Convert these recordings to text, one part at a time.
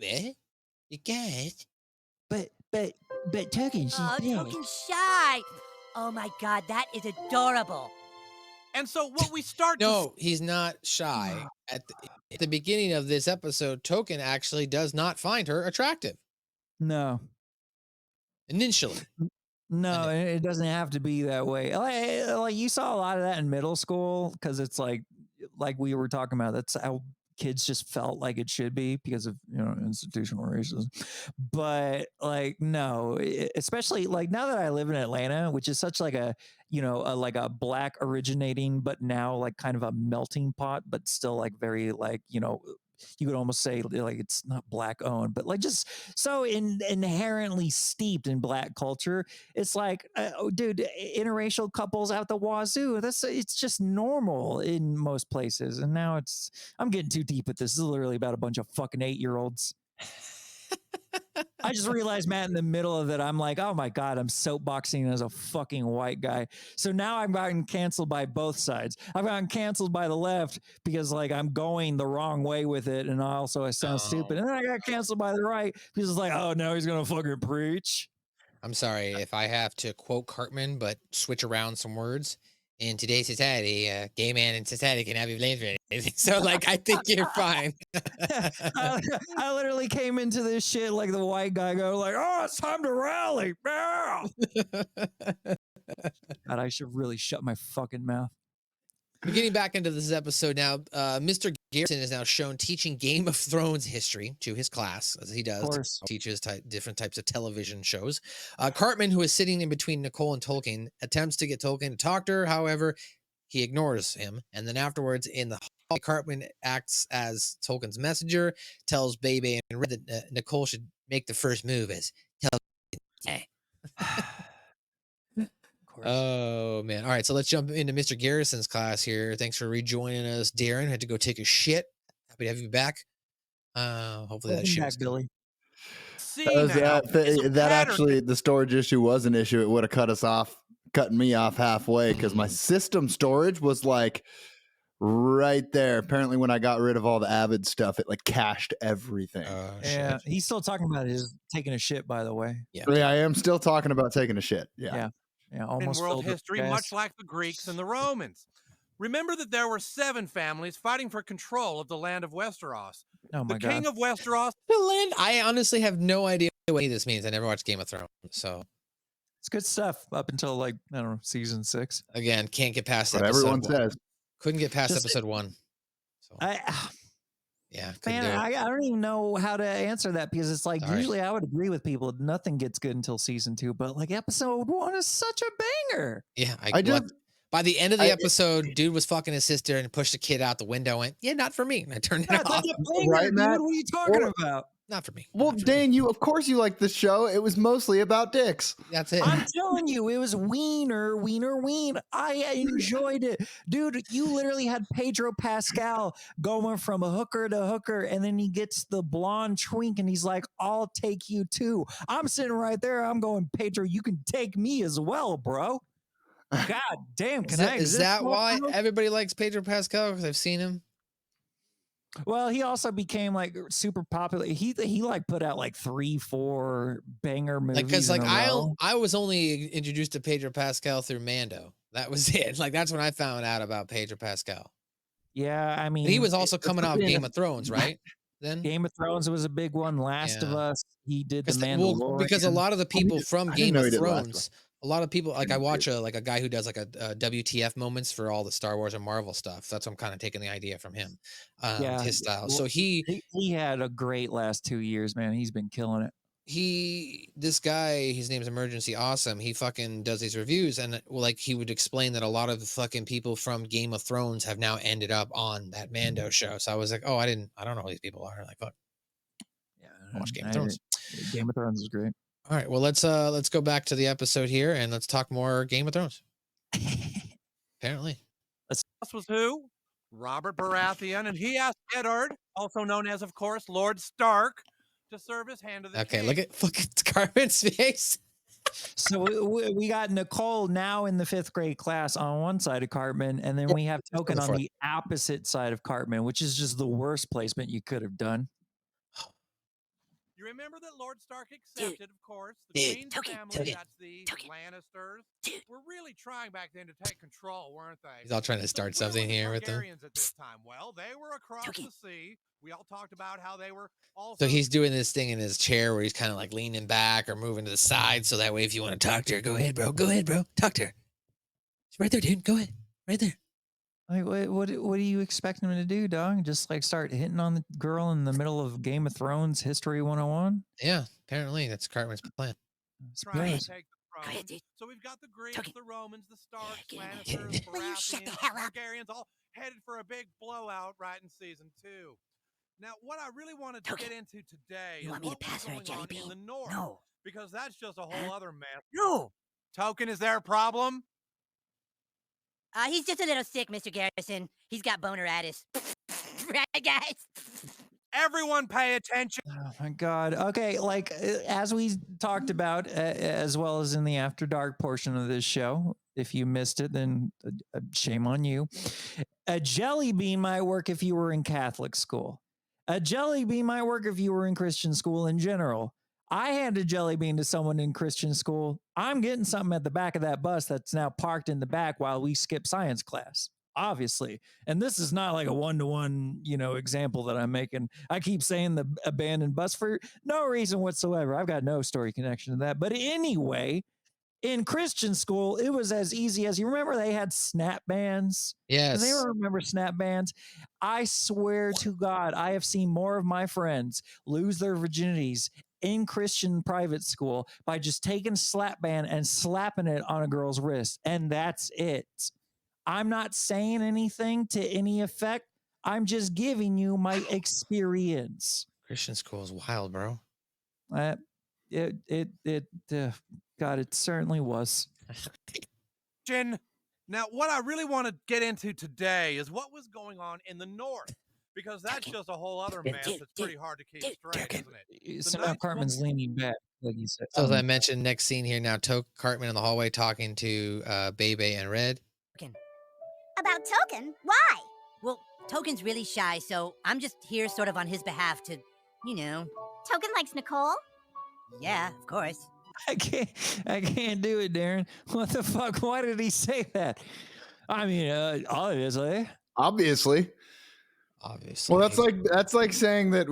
Eh? You guys? But Token, she's dead. Token's shy. Oh my God, that is adorable. And so what we start No, he's not shy. At the beginning of this episode, Token actually does not find her attractive. No. Initially. No, it doesn't have to be that way. Like you saw a lot of that in middle school because it's like we were talking about. That's how kids just felt like it should be because of institutional racism. But like no, especially like now that I live in Atlanta, which is such like a like a black originating, but now like kind of a melting pot, but still like very like you could almost say like it's not black owned, but like just so inherently steeped in black culture. It's like, dude, interracial couples out the wazoo. It's just normal in most places. And now I'm getting too deep with this. This is literally about a bunch of fucking 8-year-olds. I just realized, Matt, in the middle of it, I'm like, oh my God, I'm soapboxing as a fucking white guy. So now I've gotten canceled by both sides. I've gotten canceled by the left because like I'm going the wrong way with it. And also I sound stupid. And then I got canceled by the right because it's like, oh, now he's going to fucking preach. I'm sorry if I have to quote Cartman, but switch around some words. In today's society, gay man in society can have you blamed for anything. So, like, I think you're fine. I literally came into this shit like the white guy go like, oh, it's time to rally. Yeah. God, I should really shut my fucking mouth. We're getting back into this episode now. Mr. Garrison is now shown teaching Game of Thrones history to his class, as he does. Teaches different types of television shows. Cartman, who is sitting in between Nichole and Tolkien, attempts to get Tolkien to talk to her. However, he ignores him. And then afterwards, in the hall, Cartman acts as Tolkien's messenger, tells Bebe and Red that Nichole should make the first move as Tolkien. Oh man. All right, so let's jump into Mr. Garrison's class here. Thanks for rejoining us, Darren. Had to go take a shit. Happy to have you back. Hopefully that shit was Billy. That actually, the storage issue was an issue. It would have cutting me off halfway because my system storage was like right there. Apparently, when I got rid of all the Avid stuff, it like cached everything. Yeah, he's still talking about his taking a shit, by the way. Yeah, I am still talking about taking a shit. Yeah. Almost in world history, much like the Greeks and the Romans. Remember that there were 7 families fighting for control of the land of Westeros. Oh my God. The king of Westeros. The land. I honestly have no idea what this means. I never watched Game of Thrones, so it's good stuff up until like I don't know season 6. Again, can't get past what everyone says. Couldn't get past episode 1. So. Yeah, man, I don't even know how to answer that because it's like usually I would agree with people. Nothing gets good until season 2, but like episode 1 is such a banger. Yeah, by the end of the episode, dude was fucking his sister and pushed the kid out the window. Went, yeah, not for me. And I turned it off. That's a banger, right, Matt? What are you talking about? Not for me. Well, Dane, of course you like the show. It was mostly about dicks. That's it. I'm telling you, it was wiener. I enjoyed it. Dude, you literally had Pedro Pascal going from a hooker to hooker, and then he gets the blonde twink, and he's like, I'll take you too. I'm sitting right there. I'm going, Pedro, you can take me as well, bro. God damn. Is that why everybody likes Pedro Pascal? Because I've seen him. Well, he also became like super popular. He like put out like 3-4 banger movies. Because like I was only introduced to Pedro Pascal through Mando. That was it. Like that's when I found out about Pedro Pascal. Yeah, I mean, but he was also coming off Game of Thrones, right? Then Game of Thrones was a big one. Last of Us, he did the Mandalorian. Because a lot of the people from Game of Thrones. A lot of people, like I watch a guy who does like a WTF moments for all the Star Wars and Marvel stuff. That's what I'm kind of taking the idea from him, his style. Well, so he had a great last 2 years, man. He's been killing it. This guy, his name's Emergency Awesome. He fucking does these reviews, and like he would explain that a lot of the fucking people from Game of Thrones have now ended up on that Mando show. So I was like, oh, I don't know who these people are. Like, fuck. Yeah, I watch Game of Thrones. Game of Thrones is great. All right, well let's go back to the episode here and let's talk more Game of Thrones. Apparently, this was who? Robert Baratheon, and he asked Eddard, also known as, of course, Lord Stark, to serve his hand to the king. Look at fucking Cartman's face. So we got Nichole now in the 5th grade class on one side of Cartman, and then we have Token on the opposite side of Cartman, which is just the worst placement you could have done. You remember that Lord Stark accepted, of course, the Queen's family, that's the Lannisters, were really trying back then to take control, weren't they? He's all trying to start something here with them. Targaryens at this time. Well, they were across the sea. We all talked about how they were also. So he's doing this thing in his chair where he's kind of like leaning back or moving to the side, so that way if you want to talk to her, go ahead, bro. Go ahead, bro. Talk to her. She's right there, dude. Go ahead. Right there. Like, what do you expect him to do, dog? Just like start hitting on the girl in the middle of Game of Thrones History 101? Yeah, apparently that's Cartman's plan. Trying to take the throne. So we've got the Greeks, the Romans, the Starks, Lannisters, Baratheons, Targaryens, all headed for a big blowout right in season 2. Now, what I really wanted to get into today is what was going on in the North. No. Because that's just a whole other mess. No. Token, is there a problem? He's just a little sick, Mr. Garrison. He's got boneratis. Right, guys? Everyone pay attention. Oh my God. Okay. Like as we talked about, as well as in the After Dark portion of this show, if you missed it, then shame on you. A jelly bean might work if you were in Catholic school. A jelly bean might work if you were in Christian school in general. I hand a jelly bean to someone in Christian school. I'm getting something at the back of that bus that's now parked in the back while we skip science class, obviously. And this is not like a one-to-one, example that I'm making. I keep saying the abandoned bus for no reason whatsoever. I've got no story connection to that. But anyway, in Christian school, it was as easy as, you remember they had snap bands? Yes. Does anyone remember snap bands? I swear to God, I have seen more of my friends lose their virginities in Christian private school by just taking slap band and slapping it on a girl's wrist. And that's it. I'm not saying anything to any effect. I'm just giving you my experience. Christian school is wild, bro. God, it certainly was. Now, what I really want to get into today is what was going on in the North, because that's just a whole other mess that's pretty hard to keep straight, isn't it? So Cartman's leaning back, like you said. So as I mentioned, next scene here now, Cartman in the hallway talking to Bebe and Red. About Token? Why? Well, Token's really shy, so I'm just here sort of on his behalf to, Token likes Nichole? Yeah, of course. I can't do it, Darren. What the fuck? Why did he say that? I mean, obviously. Well, that's like saying that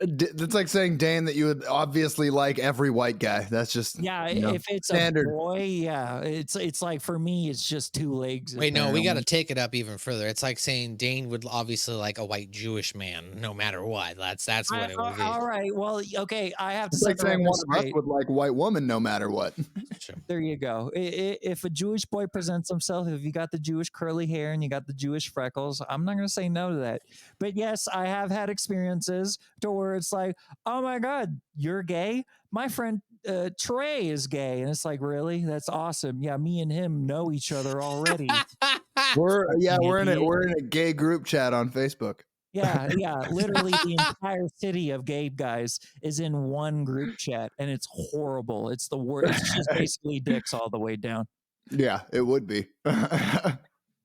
that's like saying, Dan, that you would obviously like every white guy. That's just if it's standard. A boy, it's like, for me, it's just two legs. Wait, no, we got to take it up even further. It's like saying Dane would obviously like a white Jewish man, no matter what. That's what it would be. All right, well, okay, I have to. It's like saying one of us would like white woman, no matter what. There you go. If a Jewish boy presents himself, if you got the Jewish curly hair and you got the Jewish freckles, I'm not going to say no to that. But yes, I have had experiences to where it's like, oh my God, you're gay? My friend Trey is gay. And it's like, really? That's awesome. Yeah, me and him know each other already. We're in a gay group chat on Facebook. Yeah. Literally the entire city of gay guys is in one group chat, and it's horrible. It's the worst. It's just basically dicks all the way down. Yeah, it would be.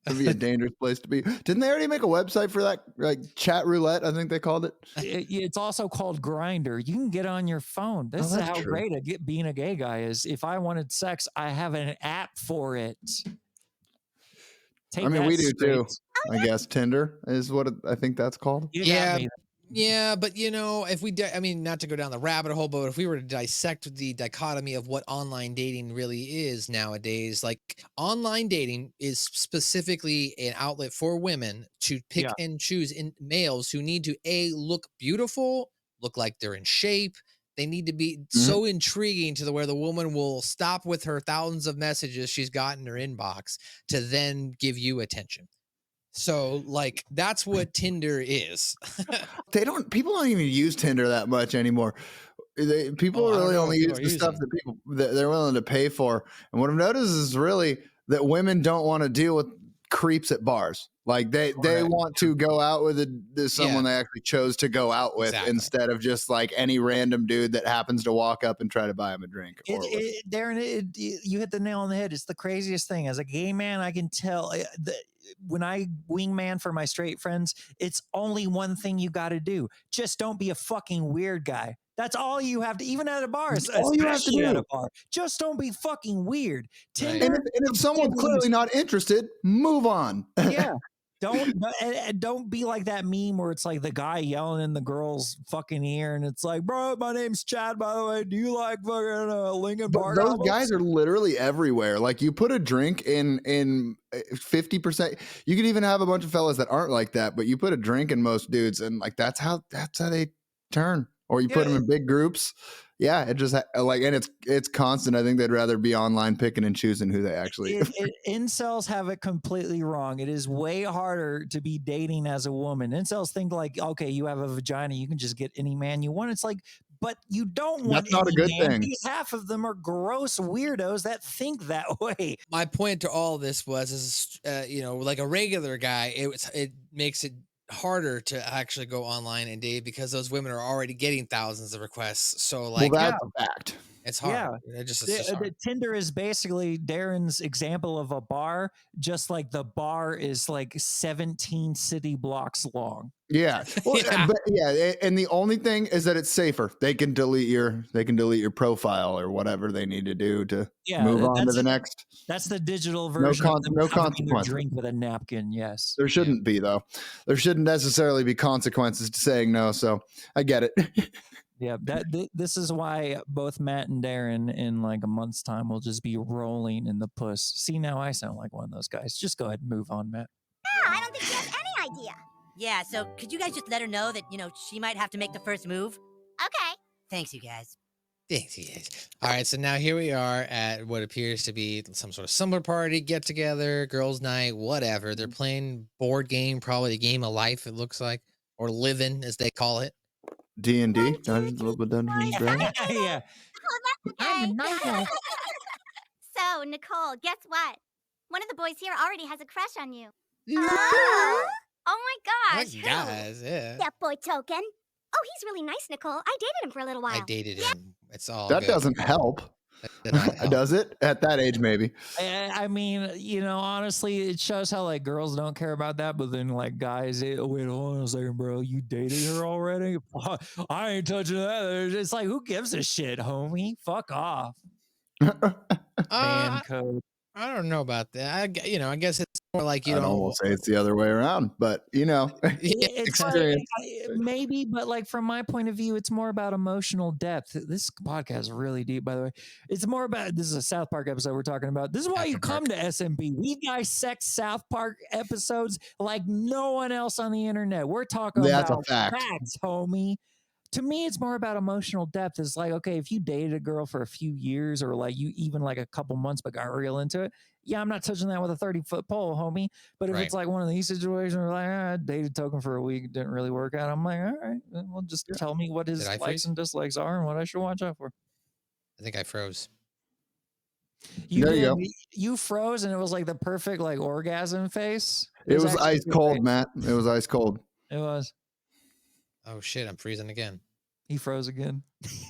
It'd be a dangerous place to be. Didn't they already make a website for that? Like chat roulette, I think they called it. It's also called Grindr. You can get on your phone. This is how great being a gay guy is. If I wanted sex, I have an app for it. We do too. I guess Tinder is what I think that's called. Yeah, but if we, not to go down the rabbit hole, but if we were to dissect the dichotomy of what online dating really is nowadays, like online dating is specifically an outlet for women to pick and choose in males who need to look beautiful, look like they're in shape. They need to be so intriguing to where the woman will stop with her thousands of messages she's got in her inbox to then give you attention. So like that's what Tinder is. People don't even use Tinder that much anymore. People really only use the stuff that they're willing to pay for. And what I've noticed is really that women don't want to deal with creeps at bars. Like they want to go out with someone they actually chose to go out with instead of just like any random dude that happens to walk up and try to buy him a drink. Darren, you hit the nail on the head. It's the craziest thing. As a gay man, I can tell when I wingman for my straight friends, it's only one thing you got to do. Just don't be a fucking weird guy. That's all you have to, even at a bar. All you have to do at a bar. Just don't be fucking weird. Tinder, and if someone's clearly not interested, move on. Yeah. Don't be like that meme where it's like the guy yelling in the girl's fucking ear and it's like, bro, my name's Chad, by the way. Do you like fucking Linkin Park? Those guys are literally everywhere. Like you put a drink in 50%. You could even have a bunch of fellas that aren't like that, but you put a drink in most dudes and like that's how they turn. Or you put them in big groups. Yeah, it just like, and it's constant. I think they'd rather be online picking and choosing who they actually. Incels have it completely wrong. It is way harder to be dating as a woman. Incels think like, okay, you have a vagina, you can just get any man you want. It's like, but you don't want. That's not a good thing. Half of them are gross weirdos that think that way. My point to all this was, like a regular guy, it makes it harder to actually go online and date because those women are already getting thousands of requests. So like, that's a fact. It's hard. Yeah. It's just hard. Tinder is basically Darren's example of a bar, just like the bar is like 17 city blocks long. Yeah. Well, and the only thing is that it's safer. They can delete your profile or whatever they need to do to move on to the next. That's the digital version. No consequences. Drink with a napkin. Yes. There shouldn't be though. There shouldn't necessarily be consequences to saying no. So I get it. Yeah, this is why both Matt and Darren in like a month's time will just be rolling in the puss. See, now I sound like one of those guys. Just go ahead and move on, Matt. Yeah, I don't think she has any idea. Yeah, so could you guys just let her know that, she might have to make the first move? Okay. Thanks, you guys. Thanks, you guys. All right, so now here we are at what appears to be some sort of summer party, get together, girls' night, whatever. They're playing board game, probably the game of life, it looks like, or living, as they call it. D&D, Dungeons and Dragons. Yeah. Oh, that's okay. So, Nichole, guess what? One of the boys here already has a crush on you. Oh my gosh. Guys, yeah. That boy Token. Oh, he's really nice, Nichole. I dated him for a little while. I dated him. It's all that good. Doesn't help. Does it? At that age, maybe. I mean, honestly, it shows how like girls don't care about that, but then like guys, wait, hold on a second, bro. You dated her already? I ain't touching that. It's like, who gives a shit, homie? Fuck off. Man code. I don't know about that. I guess it's more like I'd almost say it's the other way around, but it's experience. Maybe, but like from my point of view, it's more about emotional depth. This podcast is really deep, by the way. It's more about, this is a South Park episode we're talking about. This is why you come to SMB. We dissect South Park episodes like no one else on the internet. We're talking about facts, homie. To me, it's more about emotional depth. It's like, okay, if you dated a girl for a few years or like you even like a couple months but got real into it, yeah, I'm not touching that with a 30-foot pole, homie. But if it's like one of these situations where like, I dated Token for a week, it didn't really work out, I'm like, all right, well, just tell me what his likes and dislikes are and what I should watch out for. I think I froze. There you go. You froze and it was like the perfect like orgasm face. It was ice cold, Matt. It was ice cold. It was. Oh shit, I'm freezing again. He froze again,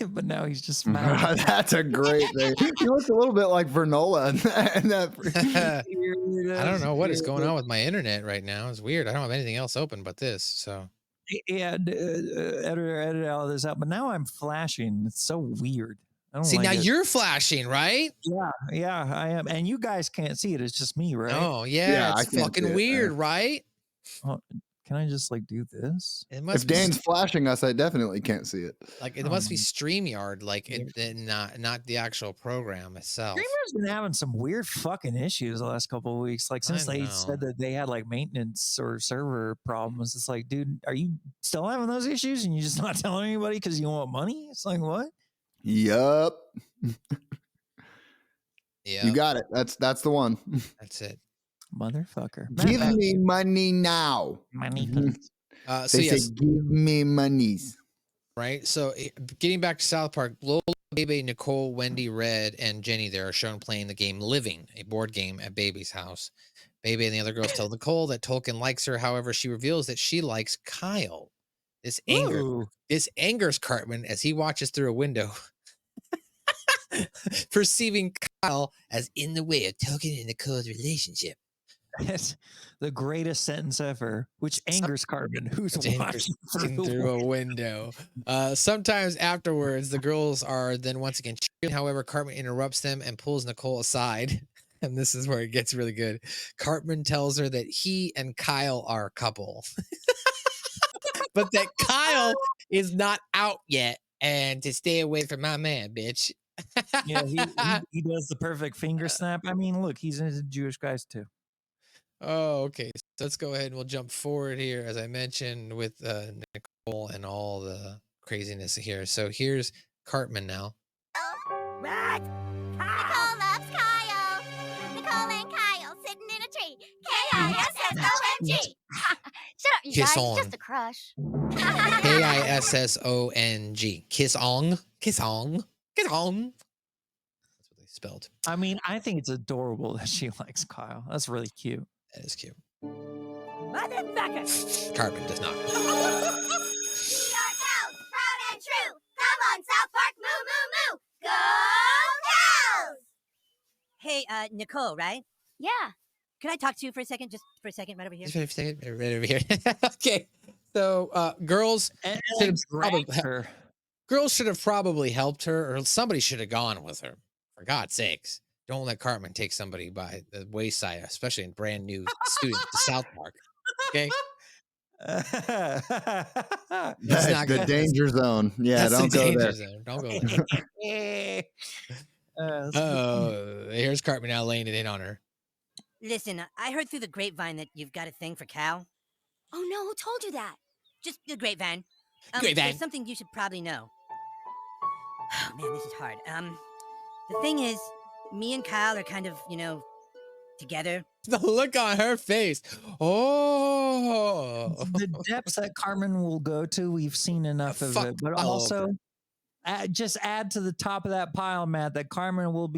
but now he's just smiling. That's a great thing. You look a little bit like Vernola. I don't know what is going on with my internet right now. It's weird. I don't have anything else open but this. So yeah, edit all of this out. But now I'm flashing. It's so weird. I don't see, like now it. You're flashing, right? Yeah, I am. And you guys can't see it. It's just me, right? Oh yeah, it's fucking weird, right? Oh, can I just like do this? If Dan's flashing us, I definitely can't see it. Like it must be StreamYard, like not the actual program itself. StreamYard's been having some weird fucking issues the last couple of weeks. Like since they said that they had like maintenance or server problems, it's like, dude, are you still having those issues and you're just not telling anybody because you want money? It's like, what? Yup. Yeah, you got it. That's the one. That's it. Motherfucker. Give me money now. Money, please. So yes, say, give me monies. Right. So getting back to South Park, Lola, Baby, Nichole, Wendy, Red, and Jenny there are shown playing the game Living, a board game at Baby's house. Baby and the other girls tell Nichole that Tolkien likes her. However, she reveals that she likes Kyle. This angers Cartman as he watches through a window, perceiving Kyle as in the way of Tolkien and Nicole's relationship. That's the greatest sentence ever, which angers Cartman, who's watching through a window. Sometimes afterwards, the girls are then once again cheering. However, Cartman interrupts them and pulls Nichole aside. And this is where it gets really good. Cartman tells her that he and Kyle are a couple, but that Kyle is not out yet and to stay away from my man, bitch. Yeah, he does the perfect finger snap. I mean, look, he's into Jewish guys too. Oh, okay. So let's go ahead and we'll jump forward here, as I mentioned, with Nichole and all the craziness here. So here's Cartman now. What? Nichole loves Kyle. Nichole and Kyle sitting in a tree. Kissong. Shut up, you Kiss guys. on. It's just a crush. Kissong. Kiss-ong. Kiss-ong. Kiss-ong. That's what they spelled. I mean, I think it's adorable that she likes Kyle. That's really cute. That is cute. Motherfucker. Cartman does not. We are cows, proud and true. Come on, South Park, moo, moo, moo. Go cows! Hey, Nichole, right? Yeah. Could I talk to you for a second? Just for a second, right over here. Just for a second, right over here. Okay. So, girls should have probably helped her, or somebody should have gone with her. For God's sakes. Don't let Cartman take somebody by the wayside, especially in brand new student to South Park. Okay. That's the danger zone. Yeah, don't go there. Don't go there. Oh, here's Cartman now laying it in on her. Listen, I heard through the grapevine that you've got a thing for Cal. Oh no, who told you that? Just the grapevine. There's something you should probably know. Oh man, this is hard. The thing is, me and Kyle are kind of, together. The look on her face. Oh. The depths that Cartman will go to, we've seen enough of it. But also, just add to the top of that pile, Matt, that Cartman will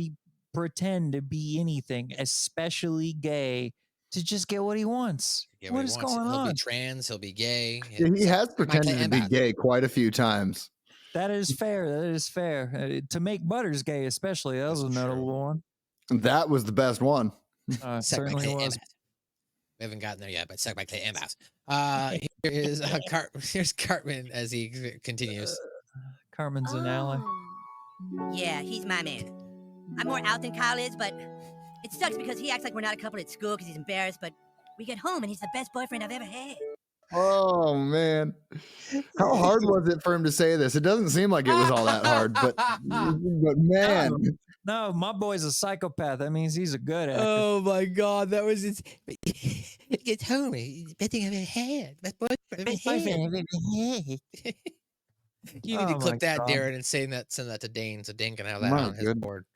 pretend to be anything, especially gay, to just get what he wants. What is going on? He'll be trans, he'll be gay. Yeah, he has pretended to be gay quite a few times. That is fair. That is fair. To make Butters gay, especially, that was a notable one. That was the best one. Certainly was. We haven't gotten there yet, but suck my clay and mouse. Here's Cartman as he continues. Cartman's an ally. Yeah, he's my man. I'm more out than Kyle is, but it sucks because he acts like we're not a couple at school because he's embarrassed, but we get home and he's the best boyfriend I've ever had. Oh, man. How hard was it for him to say this? It doesn't seem like it was all that hard, but man. No, my boy's a psychopath. That means he's a good actor. Oh, my God. That was it. It gets home. Best thing I've ever had. Best boyfriend I've ever had. You need to clip that, Darren, and send that to Dane so Dane can have that on his board.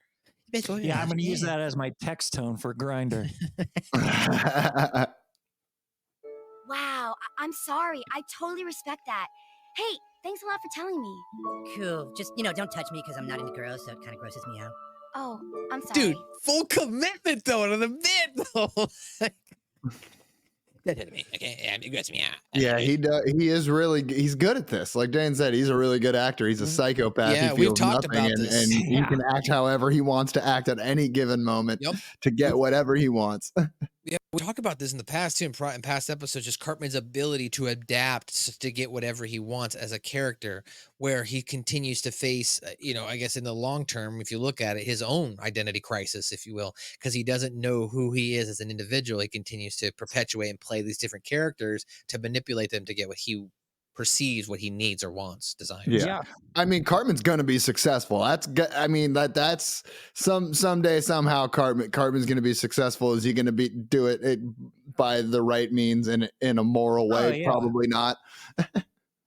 Yeah, I'm going to use that as my text tone for Grindr. Wow, I'm sorry. I totally respect that. Hey, thanks a lot for telling me. Cool. Just, don't touch me because I'm not into girls, so it kind of grosses me out. Oh, I'm sorry. Dude, full commitment, though, to the bit, though. Don't hit me, okay? It grosses me out. Yeah, he does. He's good at this. Like Dan said, he's a really good actor. He's a psychopath. Yeah, he feels we've talked nothing, about this. And he can act however he wants to act at any given moment to get whatever he wants. Yeah, we talked about this in the past too, in past episodes, just Cartman's ability to adapt to get whatever he wants as a character, where he continues to face, I guess in the long term, if you look at it, his own identity crisis, if you will, because he doesn't know who he is as an individual. He continues to perpetuate and play these different characters to manipulate them to get what he perceives, what he needs or wants, desires. Yeah. I mean, Cartman's gonna be successful. That's someday somehow Cartman's gonna be successful. Is he gonna do it by the right means in a moral way? Probably not.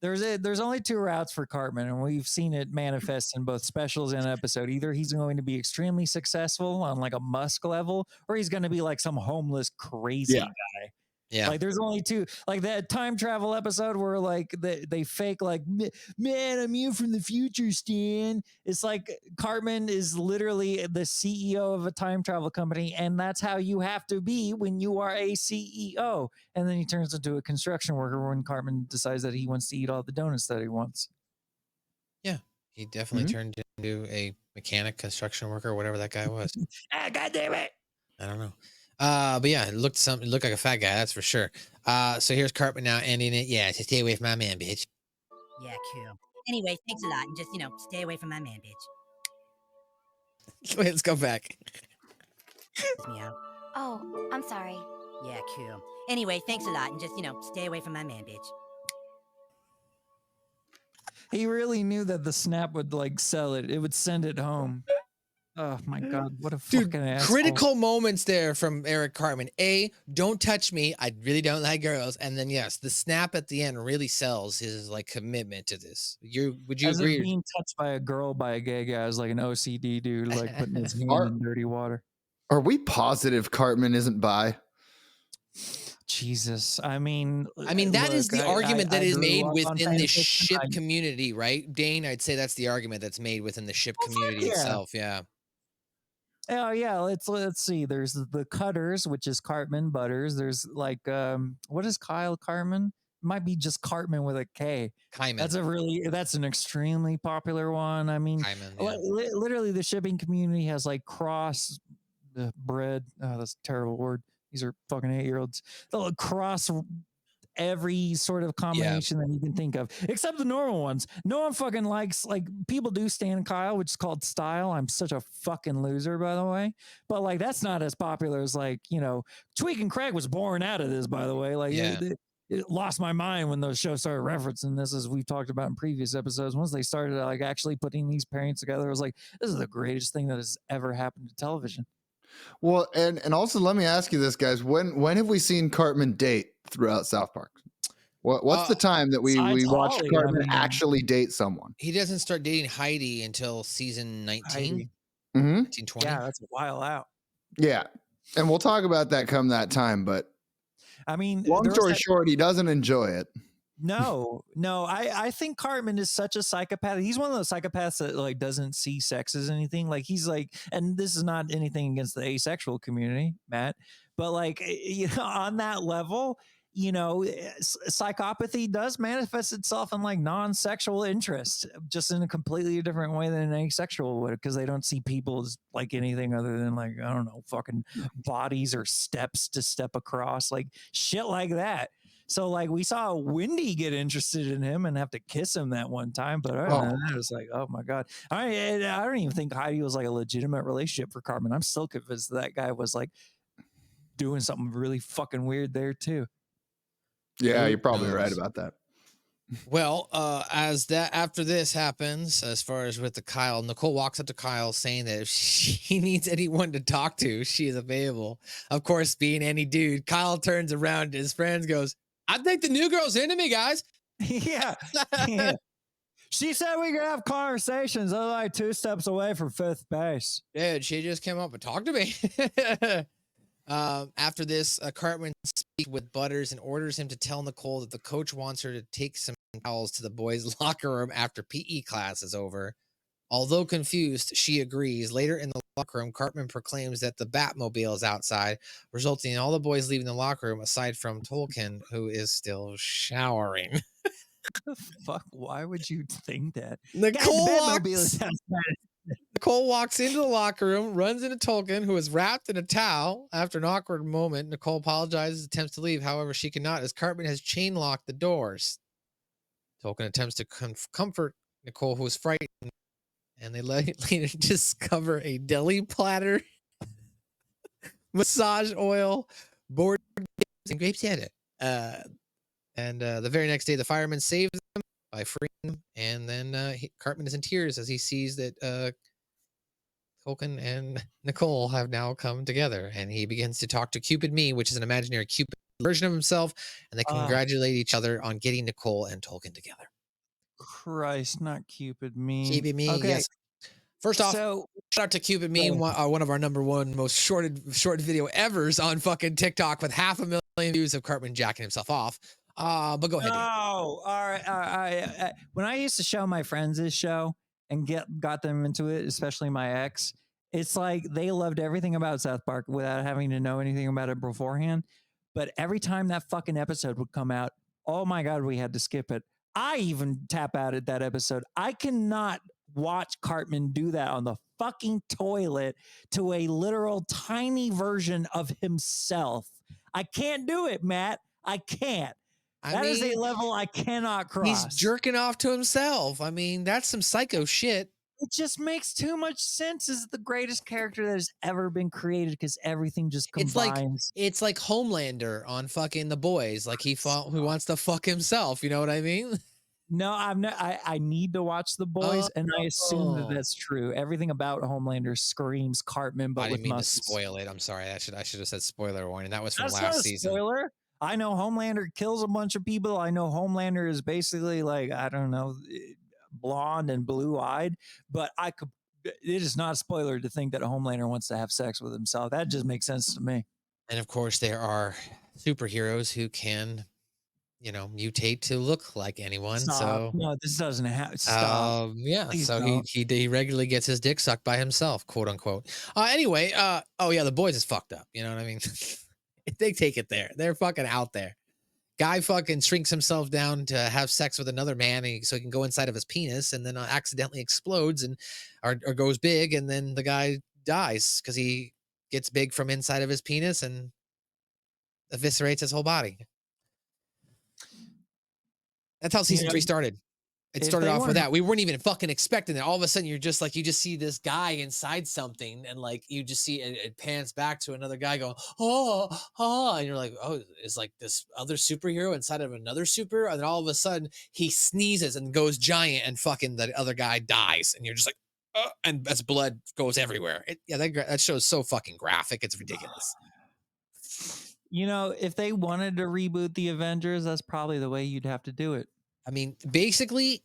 There's only two routes for Cartman, and we've seen it manifest in both specials and episode. Either he's going to be extremely successful on like a Musk level, or he's going to be like some homeless crazy guy. Yeah. Like there's only two, like that time travel episode where like they fake like, man, I'm you from the future, Stan. It's like Cartman is literally the CEO of a time travel company, and that's how you have to be when you are a CEO. And then he turns into a construction worker when Cartman decides that he wants to eat all the donuts that he wants. Yeah, he definitely turned into a mechanic, construction worker, whatever that guy was. God damn it. I don't know. But yeah, it looked like a fat guy, that's for sure. So here's Cartman now ending it. Yeah, just stay away from my man, bitch. Yeah, cool. Anyway, thanks a lot, and just, stay away from my man, bitch. Wait, let's go back. Meow. Oh, I'm sorry. Yeah, cool. Anyway, thanks a lot, and just, stay away from my man, bitch. He really knew that the snap would like sell it. It would send it home. Oh my God, what a fucking asshole. Critical moments there from Eric Cartman. A, don't touch me. I really don't like girls. And then yes, the snap at the end really sells his like commitment to this. Would you agree? Being touched by a girl by a gay guy is like an OCD dude, like putting his hand in dirty water. Are we positive Cartman isn't bi? Jesus. I mean, that is the argument that is made within the ship community, community, right? Dane, I'd say that's the argument that's made within the ship community itself. Yeah. Oh yeah, let's see. There's the Cutters, which is Cartman, Butters. There's like what is Kyle Cartman? It might be just Cartman with a K. Kyman. That's an extremely popular one. I mean, Kyman, yeah. Literally the shipping community has like cross bred. Oh, that's a terrible word. These are fucking 8-year-olds. They'll cross every sort of combination that you can think of, except the normal ones. No one fucking likes, like, people do stand Kyle, which is called style. I'm such a fucking loser, by the way. But like, that's not as popular as like, Tweak and Craig was born out of this, by the way. Like, it lost my mind when those shows started referencing this, as we've talked about in previous episodes. Once they started like actually putting these pairings together, I was like, this is the greatest thing that has ever happened to television. Well, and also let me ask you this, guys. When have we seen Cartman date throughout South Park? What's the time that we watched Cartman actually date someone? He doesn't start dating Heidi until season 19. 1920. Yeah, that's a while out. Yeah. And we'll talk about that come that time, but I mean, long story short, he doesn't enjoy it. No, I think Cartman is such a psychopath. He's one of those psychopaths that like doesn't see sex as anything. Like he's like, and this is not anything against the asexual community, Matt, but like, on that level, psychopathy does manifest itself in like non-sexual interest, just in a completely different way than an asexual would, because they don't see people as like anything other than like, I don't know, fucking bodies or steps to step across, like shit like that. So like we saw Wendy get interested in him and have to kiss him that one time, but I was like, oh my God. I don't even think Heidi was like a legitimate relationship for Cartman. I'm still convinced that guy was like doing something really fucking weird there too. Yeah, you're probably right about that. Well, after this happens, as far as with the Kyle, Nichole walks up to Kyle saying that if she needs anyone to talk to, she is available. Of course, being any dude, Kyle turns around to his friends, goes, I think the new girl's into me, guys. Yeah. She said we could have conversations. I'm like 2 steps away from 5th base. Dude, she just came up and talked to me. After this, Cartman speaks with Butters and orders him to tell Nichole that the coach wants her to take some towels to the boys' locker room after PE class is over. Although confused, she agrees. Later in the locker room, Cartman proclaims that the Batmobile is outside, resulting in all the boys leaving the locker room aside from Tolkien, who is still showering. The fuck? Why would you think that? Nichole walks into the locker room, runs into Tolkien, who is wrapped in a towel. After an awkward moment, Nichole apologizes, attempts to leave. However, she cannot, as Cartman has chain locked the doors. Tolkien attempts to comfort Nichole, who is frightened, and they later discover a deli platter, massage oil, board games, and grape soda. And the very next day, the fireman saves them by freeing them, and then Cartman is in tears as he sees that Tolkien and Nichole have now come together, and he begins to talk to Cupid Me, which is an imaginary Cupid version of himself, and they congratulate each other on getting Nichole and Tolkien together. Christ, not Cupid Me. Cupid Me, okay. yes. First off, shout out to Cupid meme, one of our #1 most short video evers on fucking TikTok with 500,000 views of Cartman jacking himself off. But go ahead. Oh, all right. When I used to show my friends this show and got them into it, especially my ex, it's like they loved everything about South Park without having to know anything about it beforehand. But every time that fucking episode would come out, oh my God, we had to skip it. I even tap out at that episode. I cannot watch Cartman do that on the fucking toilet to a literal tiny version of himself. I can't do it, Matt. I can't. That is a level I cannot cross. He's jerking off to himself. I mean, that's some psycho shit. It just makes too much sense as the greatest character that has ever been created because everything just combines. It's like Homelander on fucking The Boys. Like who wants to fuck himself. You know what I mean? No, I'm not. I need to watch The Boys, and I assume that that's true. Everything about Homelander screams Cartman, but I didn't with mean to spoil it. I'm sorry. I should have said spoiler warning. That was from That's last not a season. Spoiler. I know Homelander kills a bunch of people. I know Homelander is basically like, I don't know, blonde and blue-eyed, but it is not a spoiler to think that a Homelander wants to have sex with himself. That just makes sense to me. And of course, there are superheroes who can, mutate to look like anyone. Stop. So no, this doesn't have stop. Yeah. Please so don't. he regularly gets his dick sucked by himself, quote unquote. Anyway, The Boys is fucked up. You know what I mean? They take it there. They're fucking out there. Guy fucking shrinks himself down to have sex with another man so he can go inside of his penis, and then accidentally explodes or goes big, and then the guy dies because he gets big from inside of his penis and eviscerates his whole body. That's how season 3 started. It started off with that. We weren't even fucking expecting it. All of a sudden, you just see this guy inside something, and like you just see it pans back to another guy going, and you're like, oh, it's like this other superhero inside of another super, and then all of a sudden he sneezes and goes giant, and fucking the other guy dies, and you're just like, and that's blood goes everywhere. That show's so fucking graphic. It's ridiculous. If they wanted to reboot the Avengers, that's probably the way you'd have to do it. I mean, basically,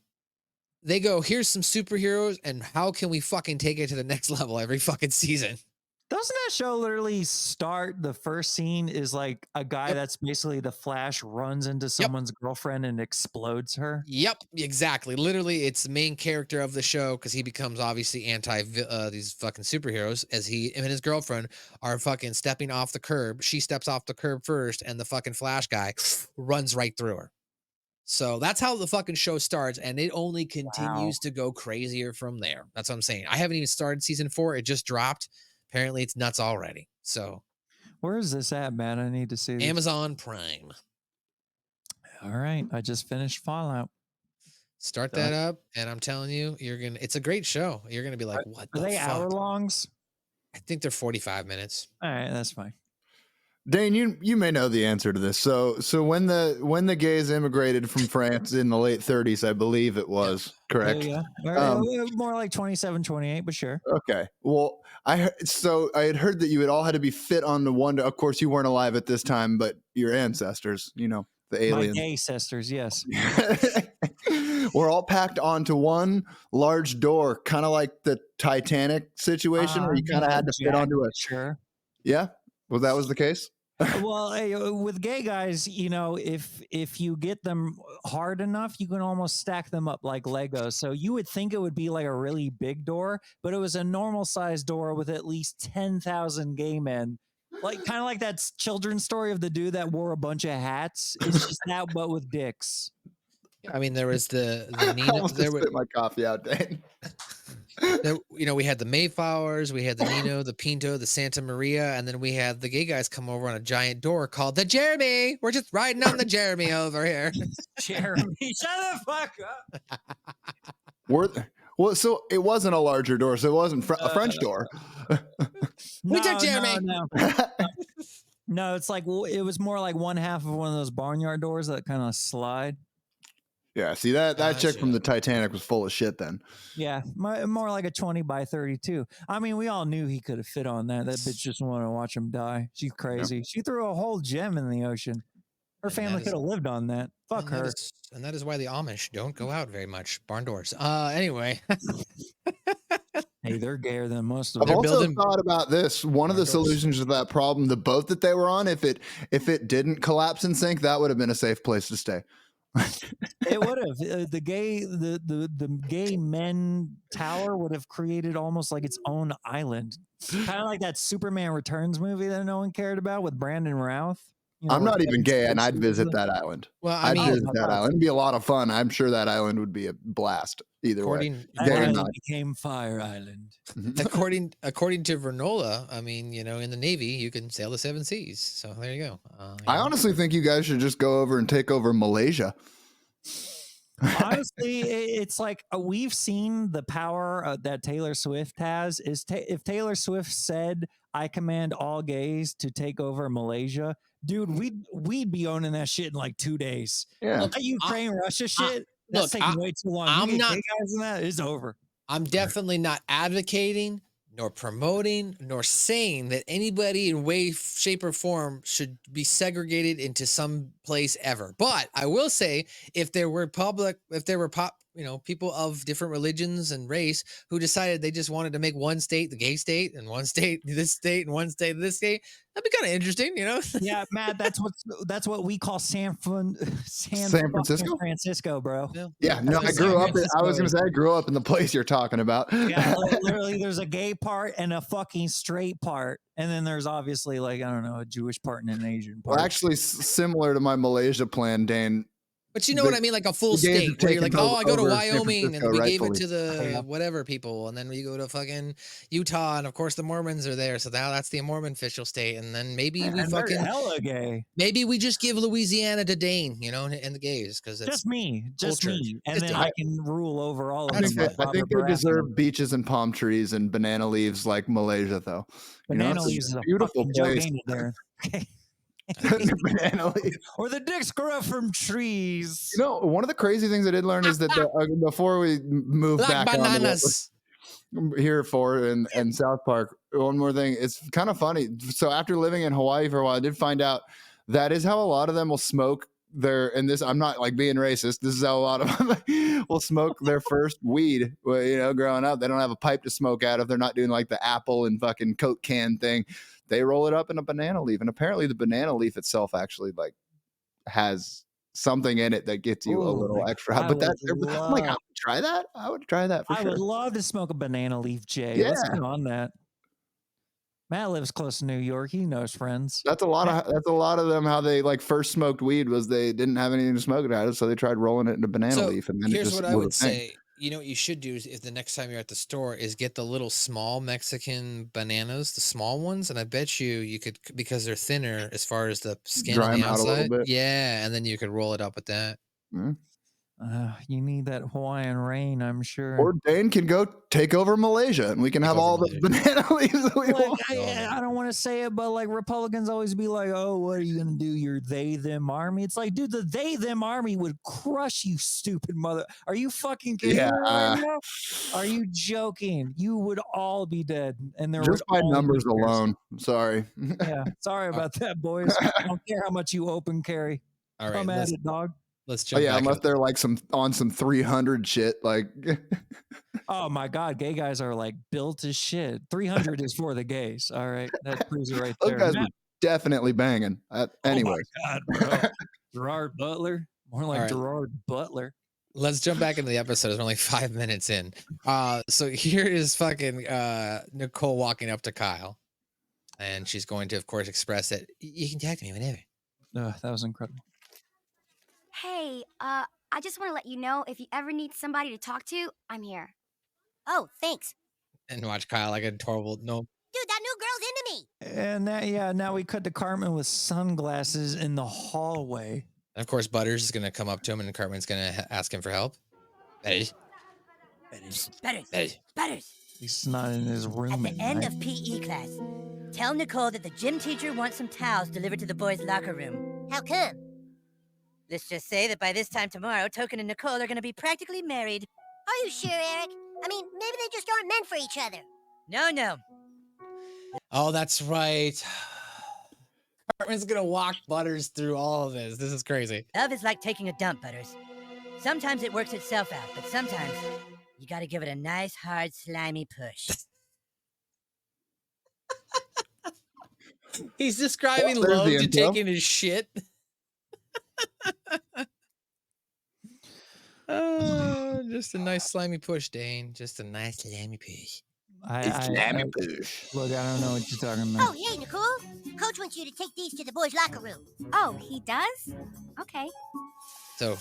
they go, here's some superheroes, and how can we fucking take it to the next level every fucking season? Doesn't that show literally start, the first scene is like a guy that's basically the Flash runs into someone's girlfriend and explodes her? Yep, exactly. Literally, it's the main character of the show because he becomes obviously anti these fucking superheroes as he and his girlfriend are fucking stepping off the curb. She steps off the curb first, and the fucking Flash guy runs right through her. So that's how the fucking show starts, and it only continues to go crazier from there. That's what I'm saying. I haven't even started season 4. It just dropped. Apparently, it's nuts already. So, where is this at, man? I need to see this. Amazon Prime. All right, I just finished Fallout. Start that up, and I'm telling you, it's a great show. You're gonna be like, what the fuck? Are they hour-longs? I think they're 45 minutes. All right, that's fine. Dane, you may know the answer to this. So when the gays immigrated from France in the late 30s, I believe it was, correct? Yeah. More like 27, 28, but sure. Okay. Well, I had heard that you had all had to be fit on the one. Of course, you weren't alive at this time, but your ancestors, the aliens. My gay sisters, yes. We're all packed onto one large door, kind of like the Titanic situation, where you kind of had to fit onto it. Sure. Yeah. Well, that was the case. Well, with gay guys, if you get them hard enough, you can almost stack them up like Legos. So you would think it would be like a really big door, but it was a normal sized door with at least 10,000 gay men. Like kind of like that children's story of the dude that wore a bunch of hats. It's just that, but with dicks. I mean, there was the Nino. I almost spit my coffee out, Dane. We had the Mayflowers, we had the Nino, the Pinto, the Santa Maria, and then we had the gay guys come over on a giant door called the Jeremy. We're just riding on the Jeremy over here. Jeremy, shut the fuck up. Well, so it wasn't a larger door, so it wasn't a French door. We took Jeremy. No, it's like it was more like one half of one of those barnyard doors that kind of slide. Yeah, see that chick from the Titanic was full of shit then. Yeah, more like a 20 by 32. I mean, we all knew he could have fit on that. That bitch just wanted to watch him die. She's crazy. Yeah. She threw a whole gem in the ocean. Her family could have lived on that. Fuck her. And that is why the Amish don't go out very much. Barn doors. Anyway. Hey, Hey, they're gayer than most of I've them. also thought about this. One of the solutions to that problem, the boat that they were on, if it didn't collapse and sink, that would have been a safe place to stay. It would have. The gay men tower would have created almost like its own island, kind of like that Superman Returns movie that no one cared about with Brandon Routh. You know, I'm not even gay, and I'd visit that island. Well, I'd visit that island. It'd be a lot of fun. I'm sure that island would be a blast either way. That island became Fire Island. according to Vernola, I mean, you know, in the Navy, you can sail the 7 seas. So there you go. I honestly think you guys should just go over and take over Malaysia. Honestly, it's like we've seen the power that Taylor Swift has. If Taylor Swift said, "I command all gays to take over Malaysia," dude, we'd be owning that shit in like 2 days. Yeah, that Ukraine Russia shit. That's taking way too long. I'm not gay guys in that. It's over. I'm definitely not advocating, nor promoting, nor saying that anybody in way, shape, or form should be segregated into some place ever. But I will say, if there were people of different religions and race who decided they just wanted to make one state the gay state, and one state this state, and one state this state, that'd be kind of interesting, you know? Yeah, Matt, that's what we call San Francisco, bro. Yeah, no, I grew up. I was gonna say I grew up in the place you're talking about. Yeah, literally, there's a gay part and a fucking straight part, and then there's obviously like, I don't know, a Jewish part and an Asian part. Well, actually, similar to my Malaysia plan, Dane. But you know what I mean? Like a full state where you're like, oh, I go to Wyoming and we gave it to the whatever people. And then we go to fucking Utah. And of course the Mormons are there. So now that's the Mormon official state. And then maybe we fucking hella gay. Maybe we just give Louisiana to Dane, you know, and the gays. Because just me. And then I can rule over all of them. I think they deserve beaches and palm trees and banana leaves like Malaysia, though. Banana leaves is a beautiful place. There. Banana leaf. Or the dicks grow from trees. You know, one of the crazy things I did learn is that before we move back bananas on here and South Park, one more thing, it's kind of funny. So after living in Hawaii for a while, I did find out that is how a lot of them will smoke and this, I'm not like being racist, this is how a lot of them will smoke their first weed. Well, you know, growing up, they don't have a pipe to smoke out of. They're not doing like the apple and fucking Coke can thing. They roll it up in a banana leaf, and apparently the banana leaf itself actually like has something in it that gets you a little extra. But I'm like, I would try that. I would try that for sure. I would love to smoke a banana leaf, Jay. Yeah. Let's get on that. Matt lives close to New York. He knows friends. That's a lot of them. How they like first smoked weed was they didn't have anything to smoke it out of, so they tried rolling it in a banana leaf. And then here's what I would say. You know what you should do is the next time you're at the store is get the little small Mexican bananas, the small ones, and I bet you could, because they're thinner as far as the skin on the outside. Yeah, and then you could roll it up with that. Mm-hmm. You need that Hawaiian rain, I'm sure. Or Dane can go take over Malaysia, and we can have all the banana leaves that we want. I don't want to say it, but like Republicans always be like, "Oh, what are you gonna do? Your they/them army?" It's like, dude, the they/them army would crush you, stupid mother. Are you fucking kidding me right now? Are you joking? You would all be dead, and there just by numbers alone. Sorry. Yeah, sorry about that, boys. I don't care how much you open carry. All right, come at it, dog. Let's jump back unless they're like some 300 shit, like oh my god, gay guys are like built as shit. 300 is for the gays. All right, that proves it right there. Those guys were definitely banging. Anyway, oh my god, bro. Gerard Butler, more like Gerard Butler. Let's jump back into the episode. It's only 5 minutes in. So here is fucking Nichole walking up to Kyle, and she's going to, of course, express that you can talk to me whenever. That was incredible. Hey, I just want to let you know, if you ever need somebody to talk to, I'm here. Oh, thanks. And watch Kyle like a horrible Dude, that new girl's into me. And now we cut to Cartman with sunglasses in the hallway. And of course, Butters is going to come up to him, and Cartman's going to ask him for help. Butters. He's not in his room. At the end of PE class, tell Nichole that the gym teacher wants some towels delivered to the boys' locker room. How come? Let's just say that by this time tomorrow, Token and Nichole are going to be practically married. Are you sure, Eric? I mean, maybe they just aren't meant for each other. No. Oh, that's right. Cartman's going to walk Butters through all of this. This is crazy. Love is like taking a dump, Butters. Sometimes it works itself out, but sometimes You got to give it a nice, hard, slimy push. He's describing love to taking his shit. Just a nice slimy push, Dane. Just a nice slimy push. Slimy push. Look, I don't know what you're talking about. Oh, hey, Nichole. Coach wants you to take these to the boys' locker room. Oh, he does? Okay. So,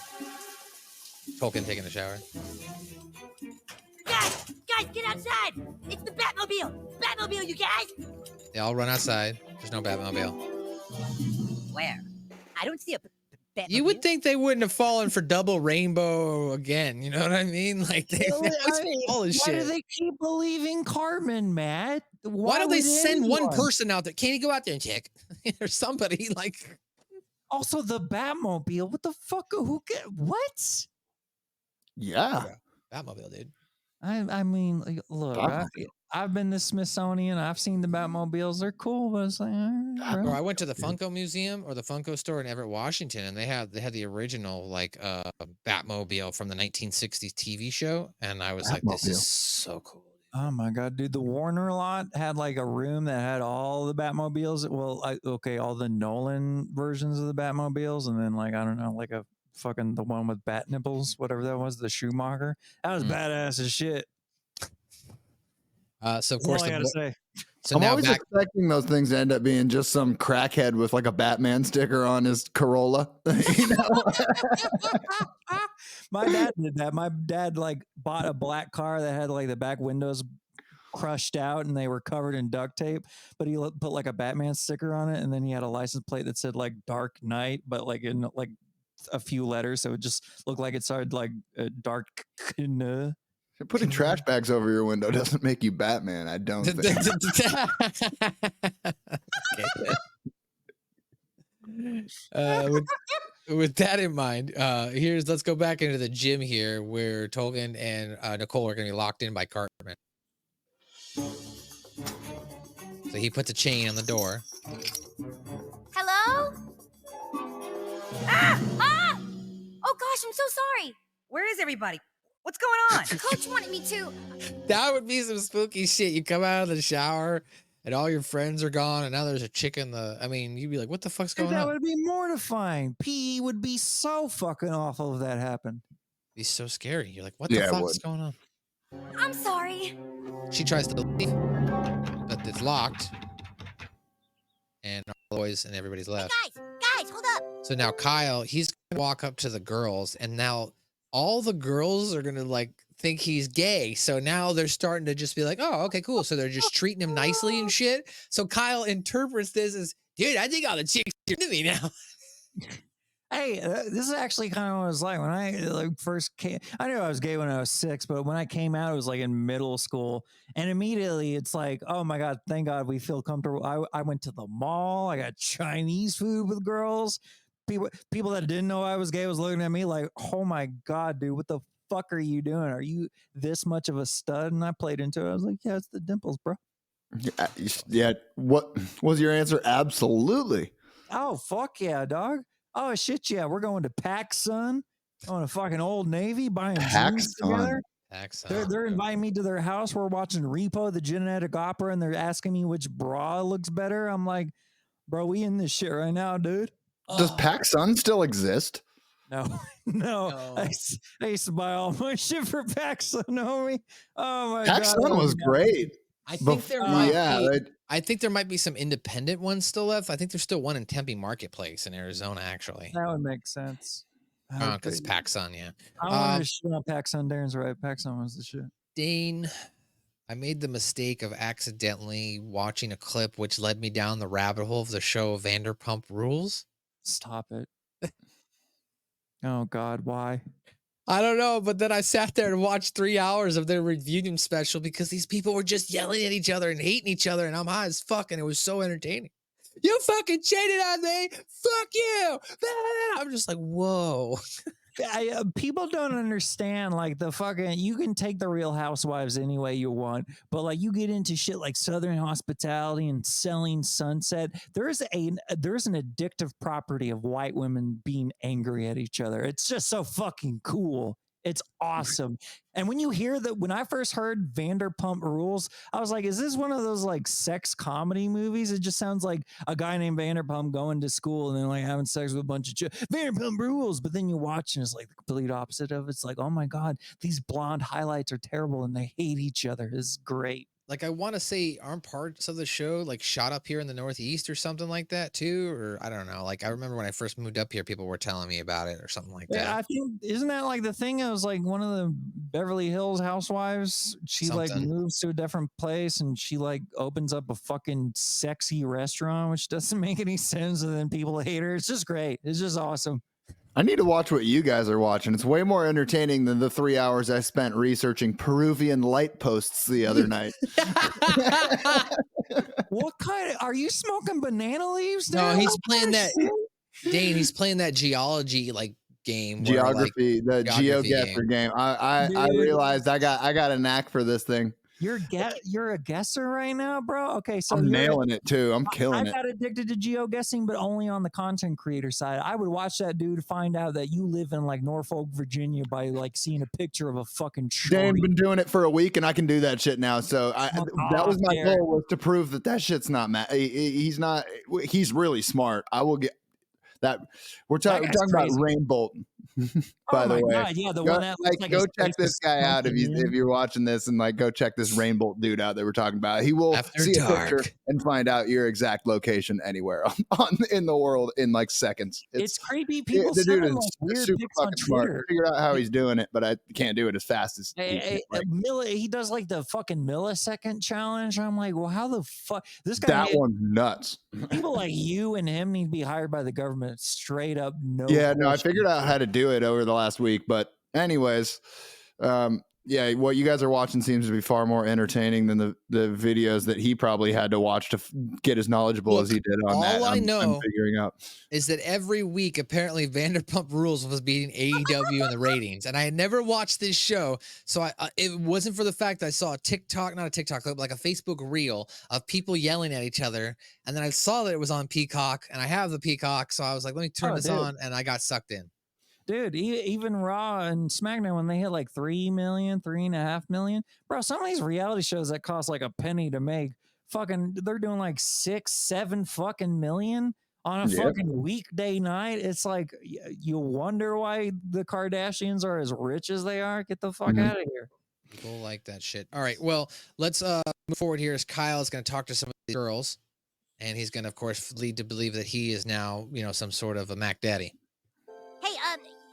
Tolkien taking a shower. Guys, get outside! It's the Batmobile! Batmobile, you guys! They all run outside. There's no Batmobile. Where? I don't see a Batmobile. You would think they wouldn't have fallen for double rainbow again. You know what I mean? Like, all this shit. Why do they keep believing Cartman, Matt? Why don't they send one person out there? Can't he go out there and check? Or somebody like. Also, the Batmobile. What the fuck? Who get what? Yeah. Batmobile, dude. I mean, like, look, I've been to Smithsonian. I've seen the Batmobiles. They're cool, but it's like, Or I went to the Funko Museum or the Funko store in Everett, Washington, and they had the original like Batmobile from the 1960s TV show, and I was like, this is so cool. Oh my god, dude! The Warner lot had like a room that had all the Batmobiles. Well, all the Nolan versions of the Batmobiles, and then like I don't know, like a fucking the one with bat nipples, whatever that was, the Schumacher. That was badass as shit. So of course, I gotta say. So I'm always expecting those things to end up being just some crackhead with like a Batman sticker on his Corolla. You know? My dad did that. My dad like bought a black car that had like the back windows crushed out and they were covered in duct tape, but he put like a Batman sticker on it, and then he had a license plate that said like Dark Knight, but like in like a few letters, so it just looked like it started like dark. Putting trash bags over your window doesn't make you Batman, I don't think. With that in mind, let's go back into the gym here where Tolkien and Nichole are going to be locked in by Cartman. So he puts a chain on the door. Hello? Ah! Oh gosh, I'm so sorry. Where is everybody? What's going on? Coach wanted me to. That would be some spooky shit. You come out of the shower and all your friends are gone, and now there's a chick in the. I mean, you'd be like, "What the fuck's going on?" That would be mortifying. PE would be so fucking awful if that happened. It'd be so scary. You're like, "What the fuck's going on?" I'm sorry. She tries to leave, but it's locked, and all the boys and everybody's left. Hey guys, hold up. So now Kyle, he's gonna walk up to the girls, and now all the girls are gonna like think he's gay. So now they're starting to just be like, "Oh, okay, cool." So they're just treating him nicely and shit. So Kyle interprets this as, "Dude, I think all the chicks are into me now." Hey, this is actually kind of what it was like when I like first came. I knew I was gay when I was 6, but when I came out, it was like in middle school, and immediately it's like, oh my god, thank God we feel comfortable. I went to the mall. I got Chinese food with girls. People that didn't know I was gay was looking at me like, oh my god, dude, what the fuck are you doing? Are you this much of a stud? And I played into it. I was like, yeah, it's the dimples, bro. Yeah. What was your answer? Absolutely. Oh, fuck yeah, dog. Oh, shit, yeah. We're going to PacSun, going to fucking Old Navy, buying jeans together. They're inviting me to their house. We're watching Repo, the genetic opera, and they're asking me which bra looks better. I'm like, bro, we in this shit right now, dude. Does PacSun still exist? No. I used to buy all my shit for PacSun, homie. Oh my god, PacSun was great. I think I think there might be some independent ones still left. I think there's still one in Tempe Marketplace in Arizona, actually. That would make sense. Because PacSun, yeah. I wanted to shit on PacSun. Darren's right. PacSun was the shit. Dane, I made the mistake of accidentally watching a clip which led me down the rabbit hole of the show Vanderpump Rules. Stop it. Oh God, why? I don't know, but then I sat there and watched 3 hours of their reunion special because these people were just yelling at each other and hating each other, and I'm high as fuck, and it was so entertaining. You fucking cheated on me! Fuck you! I'm just like, whoa. People don't understand, like, the fucking, you can take the Real Housewives any way you want, but like you get into shit like Southern Hospitality and Selling Sunset, there's an addictive property of white women being angry at each other. It's just so fucking cool. It's awesome. And when you hear that, when I first heard Vanderpump Rules, I was like, is this one of those like sex comedy movies? It just sounds like a guy named Vanderpump going to school and then like having sex with a bunch of Vanderpump Rules. But then you watch and it's like the complete opposite of it. It's like, oh my God, these blonde highlights are terrible and they hate each other. It's great. Like, I want to say, aren't parts of the show like shot up here in the Northeast or something like that too? Or I don't know. Like, I remember when I first moved up here, people were telling me about it or something like that. I think, isn't that like the thing? It was like one of the Beverly Hills housewives. She like moves to a different place and she like opens up a fucking sexy restaurant, which doesn't make any sense. And then people hate her. It's just great. It's just awesome. I need to watch what you guys are watching. It's way more entertaining than the 3 hours I spent researching Peruvian light posts the other night. What kind of, are you smoking banana leaves? No, he's playing that. Dane, he's playing that geology like game. Geography, the GeoGuessr game. I realized I got a knack for this thing. You're a guesser right now, bro. Okay, so I'm nailing it too. I'm killing it. I got addicted to geoguessing, but only on the content creator side. I would watch that dude to find out that you live in like Norfolk, Virginia, by like seeing a picture of a fucking shorty. Dane's been doing it for a week, and I can do that shit now. So that was my goal, was to prove that shit's not mad. He's not. He's really smart. I will get that. We're talking about Rainbolt. By the way, God, yeah, the one that like go check this guy out if you're watching this, and like go check this Rainbolt dude out that we're talking about. He will see a picture and find out your exact location anywhere in the world in like seconds. It's creepy. People the dude is like weird super fucking smart. I figured out how he's doing it, but I can't do it as fast as he does like the fucking millisecond challenge. I'm like, well, how the fuck this guy? That one's nuts. People like you and him need to be hired by the government. Straight up, no. Yeah, no, I figured out how to do it over the last week, but anyways, yeah, what you guys are watching seems to be far more entertaining than the videos that he probably had to watch to get as knowledgeable as he did on that. All I know I'm figuring out is that every week, apparently Vanderpump Rules was beating AEW in the ratings, and I had never watched this show, so it wasn't for the fact that I saw not a TikTok clip, like a Facebook reel of people yelling at each other, and then I saw that it was on Peacock, and I have the Peacock, so I was like, let me turn this on, and I got sucked in. Dude, even Raw and SmackDown, when they hit like 3 million, 3.5 million, bro, some of these reality shows that cost like a penny to make, fucking, they're doing like 6, 7 fucking million on a fucking weekday night. It's like, you wonder why the Kardashians are as rich as they are. Get the fuck out of here. People like that shit. All right, well, let's move forward here as Kyle is going to talk to some of these girls, and he's going to, of course, lead to believe that he is now, some sort of a Mac Daddy. Hey,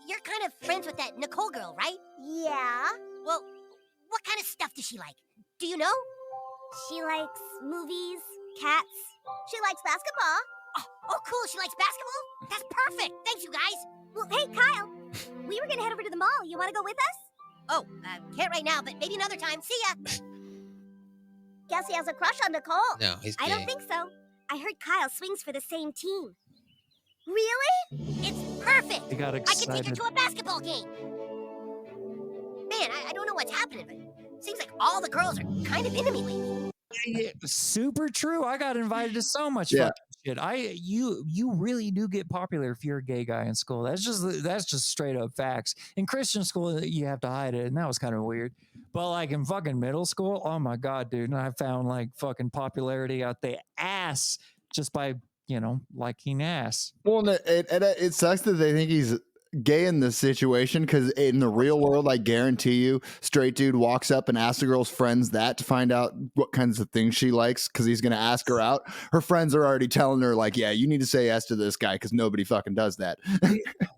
you're kind of friends with that Nichole girl, right? Yeah. Well, what kind of stuff does she like? Do you know? She likes movies, cats. She likes basketball. Oh, cool. She likes basketball? That's perfect. Thanks, you guys. Well, hey, Kyle. We were going to head over to the mall. You want to go with us? Oh, can't right now, but maybe another time. See ya. Guess he has a crush on Nichole. No, he's gay. I don't think so. I heard Kyle swings for the same team. Really? It's perfect. I got excited. I can take her to a basketball game. Man, I don't know what's happening, but it seems like all the girls are kind of into me lately. Super true. I got invited to so much fucking shit. You really do get popular if you're a gay guy in school. That's just straight up facts. In Christian school, you have to hide it, and that was kind of weird. But like in fucking middle school, oh my God, dude. And I found like fucking popularity out the ass just by liking ass. Well, it sucks that they think he's gay in this situation, because in the real world, I guarantee you, straight dude walks up and asks the girl's friends that to find out what kinds of things she likes, because he's going to ask her out. Her friends are already telling her, like, yeah, you need to say yes to this guy, because nobody fucking does that.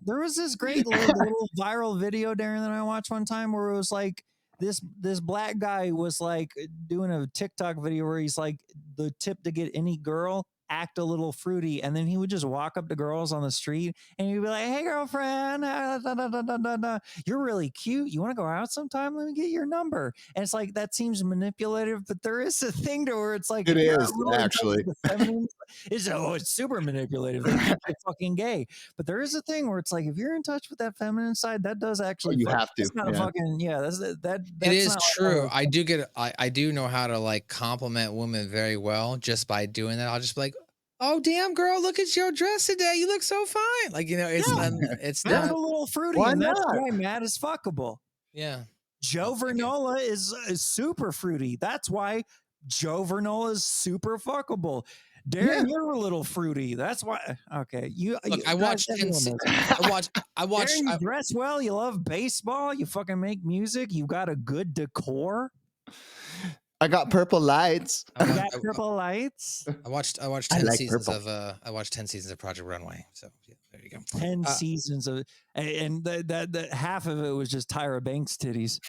There was this great little viral video, Darren, that I watched one time where it was like, this black guy was like doing a TikTok video where he's like, the tip to get any girl, act a little fruity, and then he would just walk up to girls on the street and he'd be like, hey girlfriend, you're really cute, you want to go out sometime, let me get your number. And it's like, that seems manipulative, but there is a thing to where it's like, it is actually it's super manipulative. They're fucking gay, but there is a thing where it's like, if you're in touch with that feminine side, that does actually you have to. That's not a fucking that's it is true. I do know how to like compliment women very well just by doing that. I'll just be like, oh damn girl, look at your dress today. You look so fine. Like, it's not a little fruity, Why and that's not? why Matt is fuckable. Yeah. Joe Vernola is super fruity. That's why Joe Vernola is super fuckable. Darren, you're a little fruity. That's why. Okay, I watched 10 Darren, you dress well. You love baseball. You fucking make music. You got a good decor. I got purple lights. I got purple lights. I watched 10 seasons of Project Runway. So yeah, there you go. 10 seasons of, and that half of it was just Tyra Banks titties.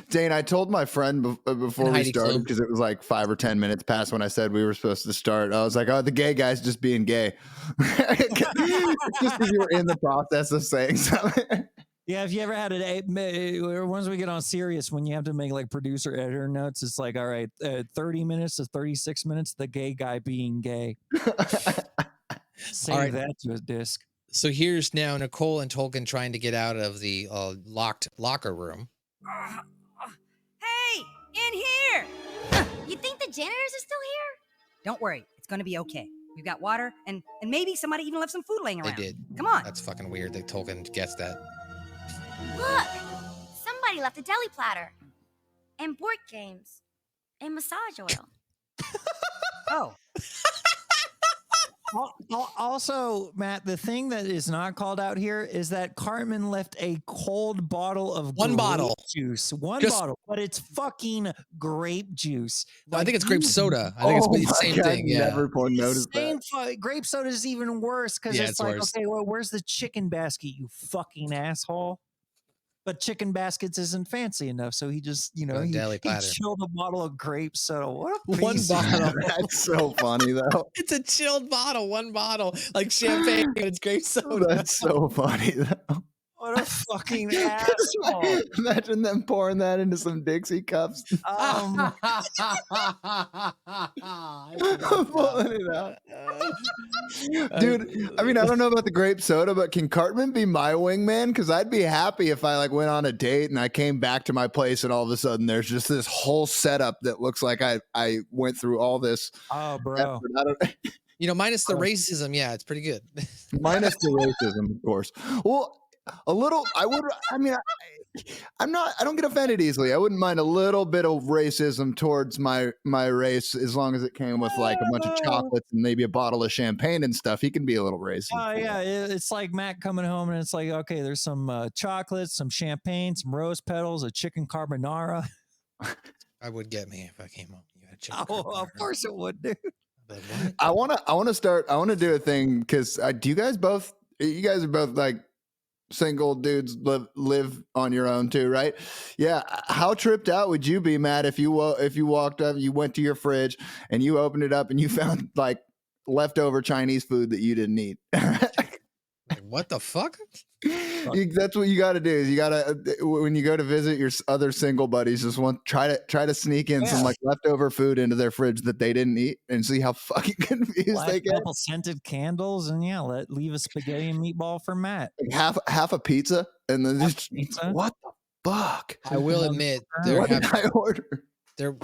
Dane, I told my friend before we started, because it was like 5 or 10 minutes past when I said we were supposed to start. I was like, oh, the gay guy's just being gay. Just because you were in the process of saying something. Yeah, if you ever had once we get on serious, when you have to make like producer editor notes, it's like, all right, 30 minutes to 36 minutes, the gay guy being gay. Save that to a disc. So here's now Nichole and Tolkien trying to get out of the locked locker room. Hey, in here! You think the janitors are still here? Don't worry, it's gonna be okay. We've got water, and maybe somebody even left some food laying around. They did. Come on. That's fucking weird that Tolkien gets that. Look, somebody left a deli platter, and board games, and massage oil. Oh. Also, Matt, the thing that is not called out here is that Cartman left a cold bottle of grape juice. One bottle, but it's fucking grape juice. Like, I think it's grape soda. I think it's the same thing. Yeah. Never noticed that. Grape soda is even worse because it's like, worse. Okay, well, where's the chicken basket, you fucking asshole? But chicken baskets isn't fancy enough, so he just, he chilled a bottle of grape soda. What a one bottle. That's so funny, though. It's a chilled bottle, one bottle, like champagne, but it's grape soda. That's so funny, though. What a fucking asshole. Imagine them pouring that into some Dixie cups. Pulling it out. Dude, I mean, I don't know about the grape soda, but can Cartman be my wingman? Because I'd be happy if I like went on a date and I came back to my place and all of a sudden there's just this whole setup that looks like I went through all this. Oh, bro. Minus the racism. Yeah, it's pretty good. Minus the racism, of course. Well, a little, I don't get offended easily. I wouldn't mind a little bit of racism towards my race as long as it came with like a bunch of chocolates and maybe a bottle of champagne and stuff. He can be a little racist. Oh, yeah. It's like Matt coming home and it's like, okay, there's some chocolates, some champagne, some rose petals, a chicken carbonara. I would get me if I came home. You had chicken carbonara. Of course it would, dude. I want to do a thing because you guys are both like single dudes live on your own too, right? Yeah. How tripped out would you be, Matt, if you walked up, you went to your fridge and you opened it up and you found like leftover Chinese food that you didn't eat? Like, what the fuck? That's what you got to do. Is you got to, when you go to visit your other single buddies, just try to sneak in some like leftover food into their fridge that they didn't eat and see how fucking confused they get. Couple scented candles and leave a spaghetti and meatball for Matt. Like half a pizza and then just what the fuck? I will admit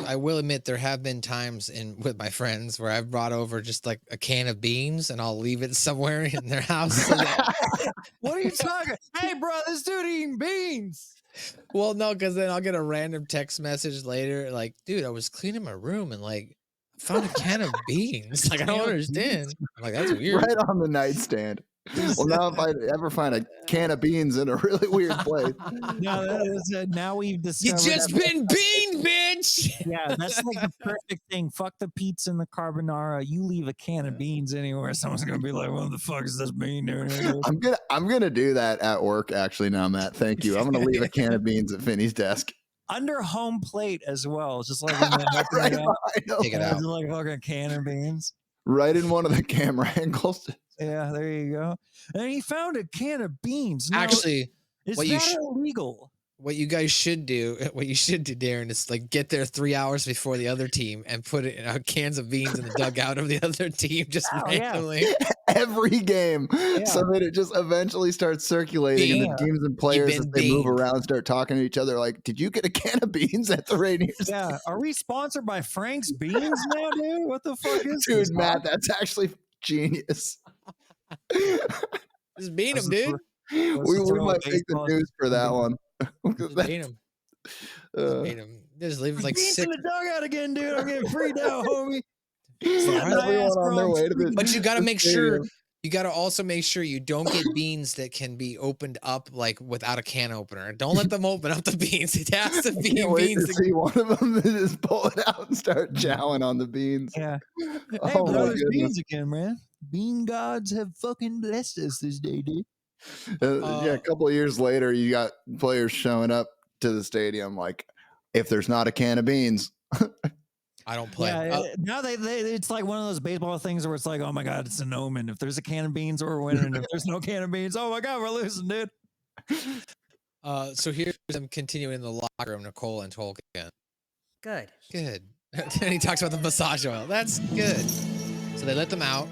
I will admit there have been times with my friends where I've brought over just like a can of beans and I'll leave it somewhere in their house. What are you talking? Hey, bro, this dude eating beans. Well, no, because then I'll get a random text message later like, dude, I was cleaning my room and like found a can of beans. Like, I don't understand. I'm like, that's weird. Right on the nightstand. Well, now if I ever find a can of beans in a really weird place. Now we've discovered. You just been beaned, bitch. Yeah, that's like the perfect thing. Fuck the pizza and the carbonara. You leave a can of beans anywhere, someone's gonna be like, "What the fuck is this bean doing here?" I'm gonna do that at work. Actually, now, Matt, thank you. I'm gonna leave a can of beans at Finney's desk. Under home plate as well, just like take it out, like a can of beans, right in one of the camera angles. Yeah, there you go. And he found a can of beans. Now, actually, is that illegal? what you guys should do, what you should do, Darren, is like get there 3 hours before the other team and put it in cans of beans in the dugout of the other team, just randomly. Every game, so that it just eventually starts circulating, and the teams and players, as they move around, start talking to each other. Like, did you get a can of beans at the Rainiers? Yeah, are we sponsored by Frank's Beans now, dude? What the fuck is dude, this, Matt? That's actually genius. Just beat him, dude. We might make the news for that one. Just beat him. Just beat him. Just leave him like beans in the dugout again, dude. I'm getting free now, homie. Everyone on their way to the. But you got to make sure. You got to also make sure you don't get beans that can be opened up like without a can opener. Don't let them open up the beans. It has to be beans. To see one of them just pull it out and start chowing on the beans. Yeah. Oh, hey, those beans again, man. Bean gods have fucking blessed us this day, dude. Yeah, a couple of years later, you got players showing up to the stadium like, if there's not a can of beans. I don't play. Yeah, now it's like one of those baseball things where it's like, oh my god, it's an omen. If there's a can of beans, we're winning. If there's no can of beans, oh my god, we're losing, dude. So here's them continuing in the locker room, Nichole and Tolkien. Good. And he talks about the massage oil. That's good. So they let them out.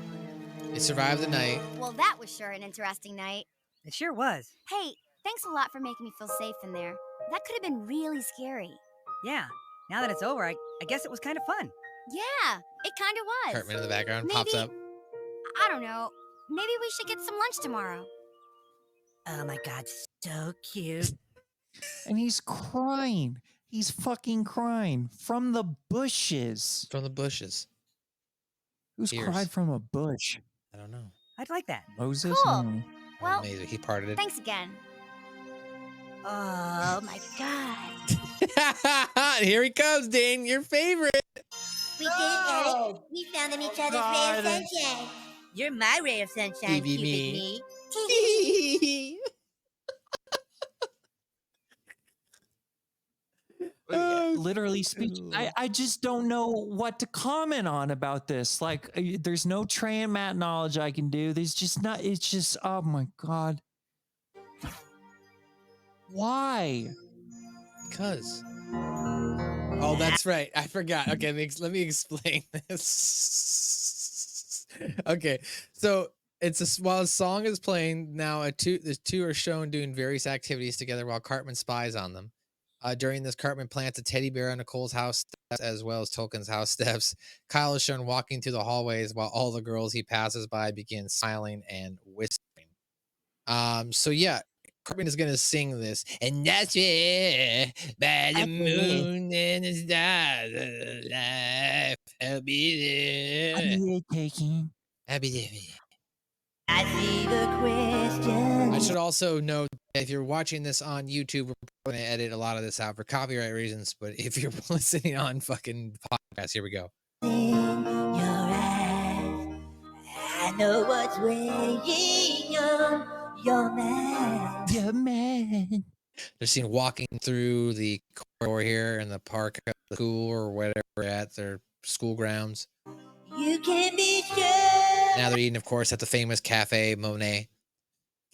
They survived the night. Well, that was sure an interesting night. It sure was. Hey, thanks a lot for making me feel safe in there. That could have been really scary. Yeah. Now that it's over, I guess it was kind of fun. Yeah, it kind of was. Cartman in the background pops up. I don't know. Maybe we should get some lunch tomorrow. Oh my god, so cute. And he's crying. He's fucking crying from the bushes. From the bushes. Who's cried from a bush? I don't know. I'd like that. Moses? Cool. Well, amazing. He parted it. Thanks again. Oh my god. Here he comes, Dane, your favorite. We did it, Eric. We found them each other's ray of sunshine. You're my ray of sunshine, Cupid me. Literally speaking, I just don't know what to comment on about this. Like, there's no Trey and Matt knowledge I can do. There's just not. It's just, oh my god. Why? Because. Oh, that's right. I forgot. Okay, let me explain this. Okay, so while a song is playing now, the two are shown doing various activities together while Cartman spies on them. During this, Cartman plants a teddy bear on Nicole's house steps as well as Tolkien's house steps. Kyle is shown walking through the hallways while all the girls he passes by begin smiling and whispering. So yeah, Cartman is gonna sing this, and that's it. By the moon and the stars of life, I'll be there. I'll be there. I see the question. I should also note that if you're watching this on YouTube, we're going to edit a lot of this out for copyright reasons. But if you're listening on fucking podcast, here we go. In your eyes, I know what's weighing on your mind. Your man. They're seen walking through the corridor here in the park, the school, or whatever at their school grounds. You can be sure. Now they're eating, of course, at the famous Cafe Monet.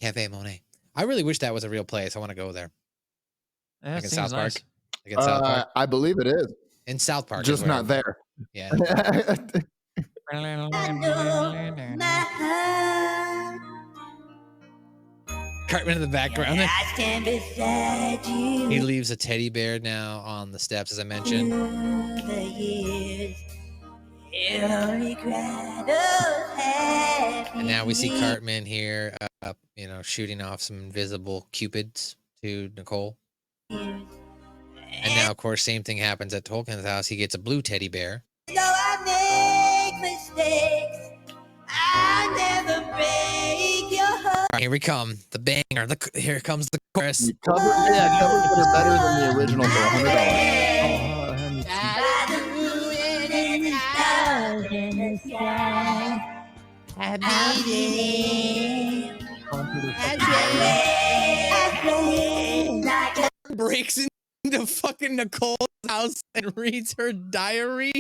Cafe Monet. I really wish that was a real place. I want to go there. Yeah, like in South Park. Nice. Like in South Park. I believe it is. In South Park. Just not there. Yeah. I know my heart. Cartman in the background. I stand beside you. He leaves a teddy bear now on the steps, as I mentioned. Through the years, every cry of happy. And now we see Cartman here, shooting off some invisible cupids to Nichole. And now, of course, same thing happens at Tolkien's house. He gets a blue teddy bear. Though I make mistakes, I never break your heart. All right, here we come. The banger. Here comes the chorus. Covers that are better than the original for $100. By the moon and the stars in the sky, I'll be there. Breaks into fucking Nicole's house and reads her diary.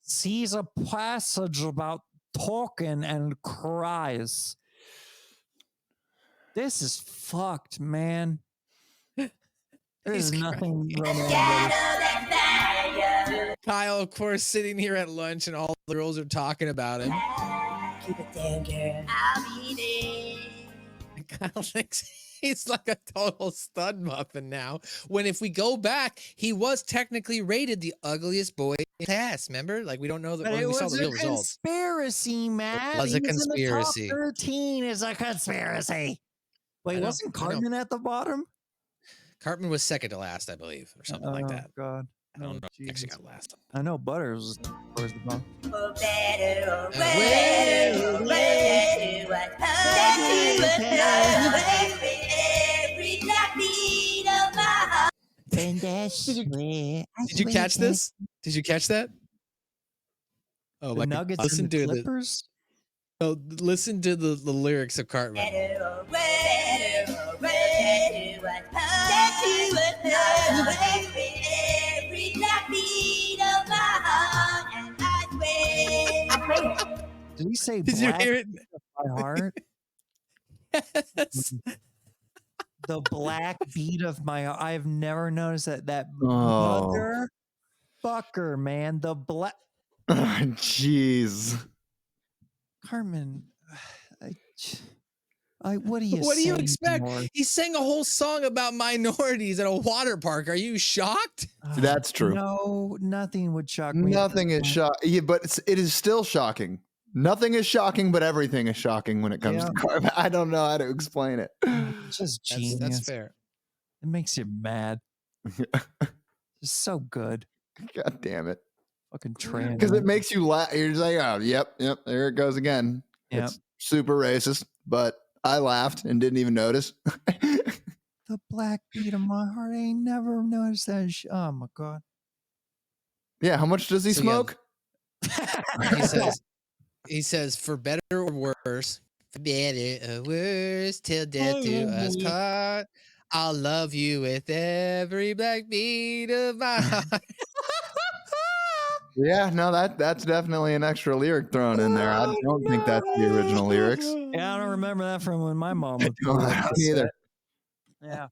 Sees a passage about Tolkien and cries. This is fucked, man. There's nothing romantic. Kyle, of course, sitting here at lunch, and all the girls are talking about him. Keep it down, girl. I'll be there. Kyle thinks he's like a total stud muffin now. When if we go back, he was technically rated the ugliest boy in the cast. Remember? Like we don't know that when we saw the real results. Conspiracy, Matt. It was a conspiracy. In the top 13 is a conspiracy. Wait, wasn't Cartman at the bottom? Cartman was second to last, I believe, or something like that. God. I don't know. If actually got last. I know Butters was towards the bottom. Oh, better, every black beat of my heart. Did you catch this? Did you catch that? Oh, the Nuggets listen and the to Clippers. Oh, listen to the lyrics of Cartman. Did he say? Did you hear it? My heart. Yes. The black beat of my heart. I've never noticed that. That motherfucker, man. The black. Jeez. Cartman. What do you? What do you expect? More? He sang a whole song about minorities at a water park. Are you shocked? That's true. No, nothing would shock me. Nothing is shocking. Yeah, but it is still shocking. Nothing is shocking, but everything is shocking when it comes to Cartman. I don't know how to explain it. It's just genius. That's fair. It makes you mad. It's so good. God damn it. Fucking trans. Because it makes you laugh. You're just like, oh, yep, there it goes again. Yep. It's super racist, but I laughed and didn't even notice. The black beat of my heart. I ain't never noticed that. Oh my God. Yeah, how much does he smoke? He says, for better or worse, till death do us part. I'll love you with every black beat of my heart. Yeah, no, that's definitely an extra lyric thrown in there. I don't think that's the original lyrics. Yeah, I don't remember that from when my mom was either. Yeah.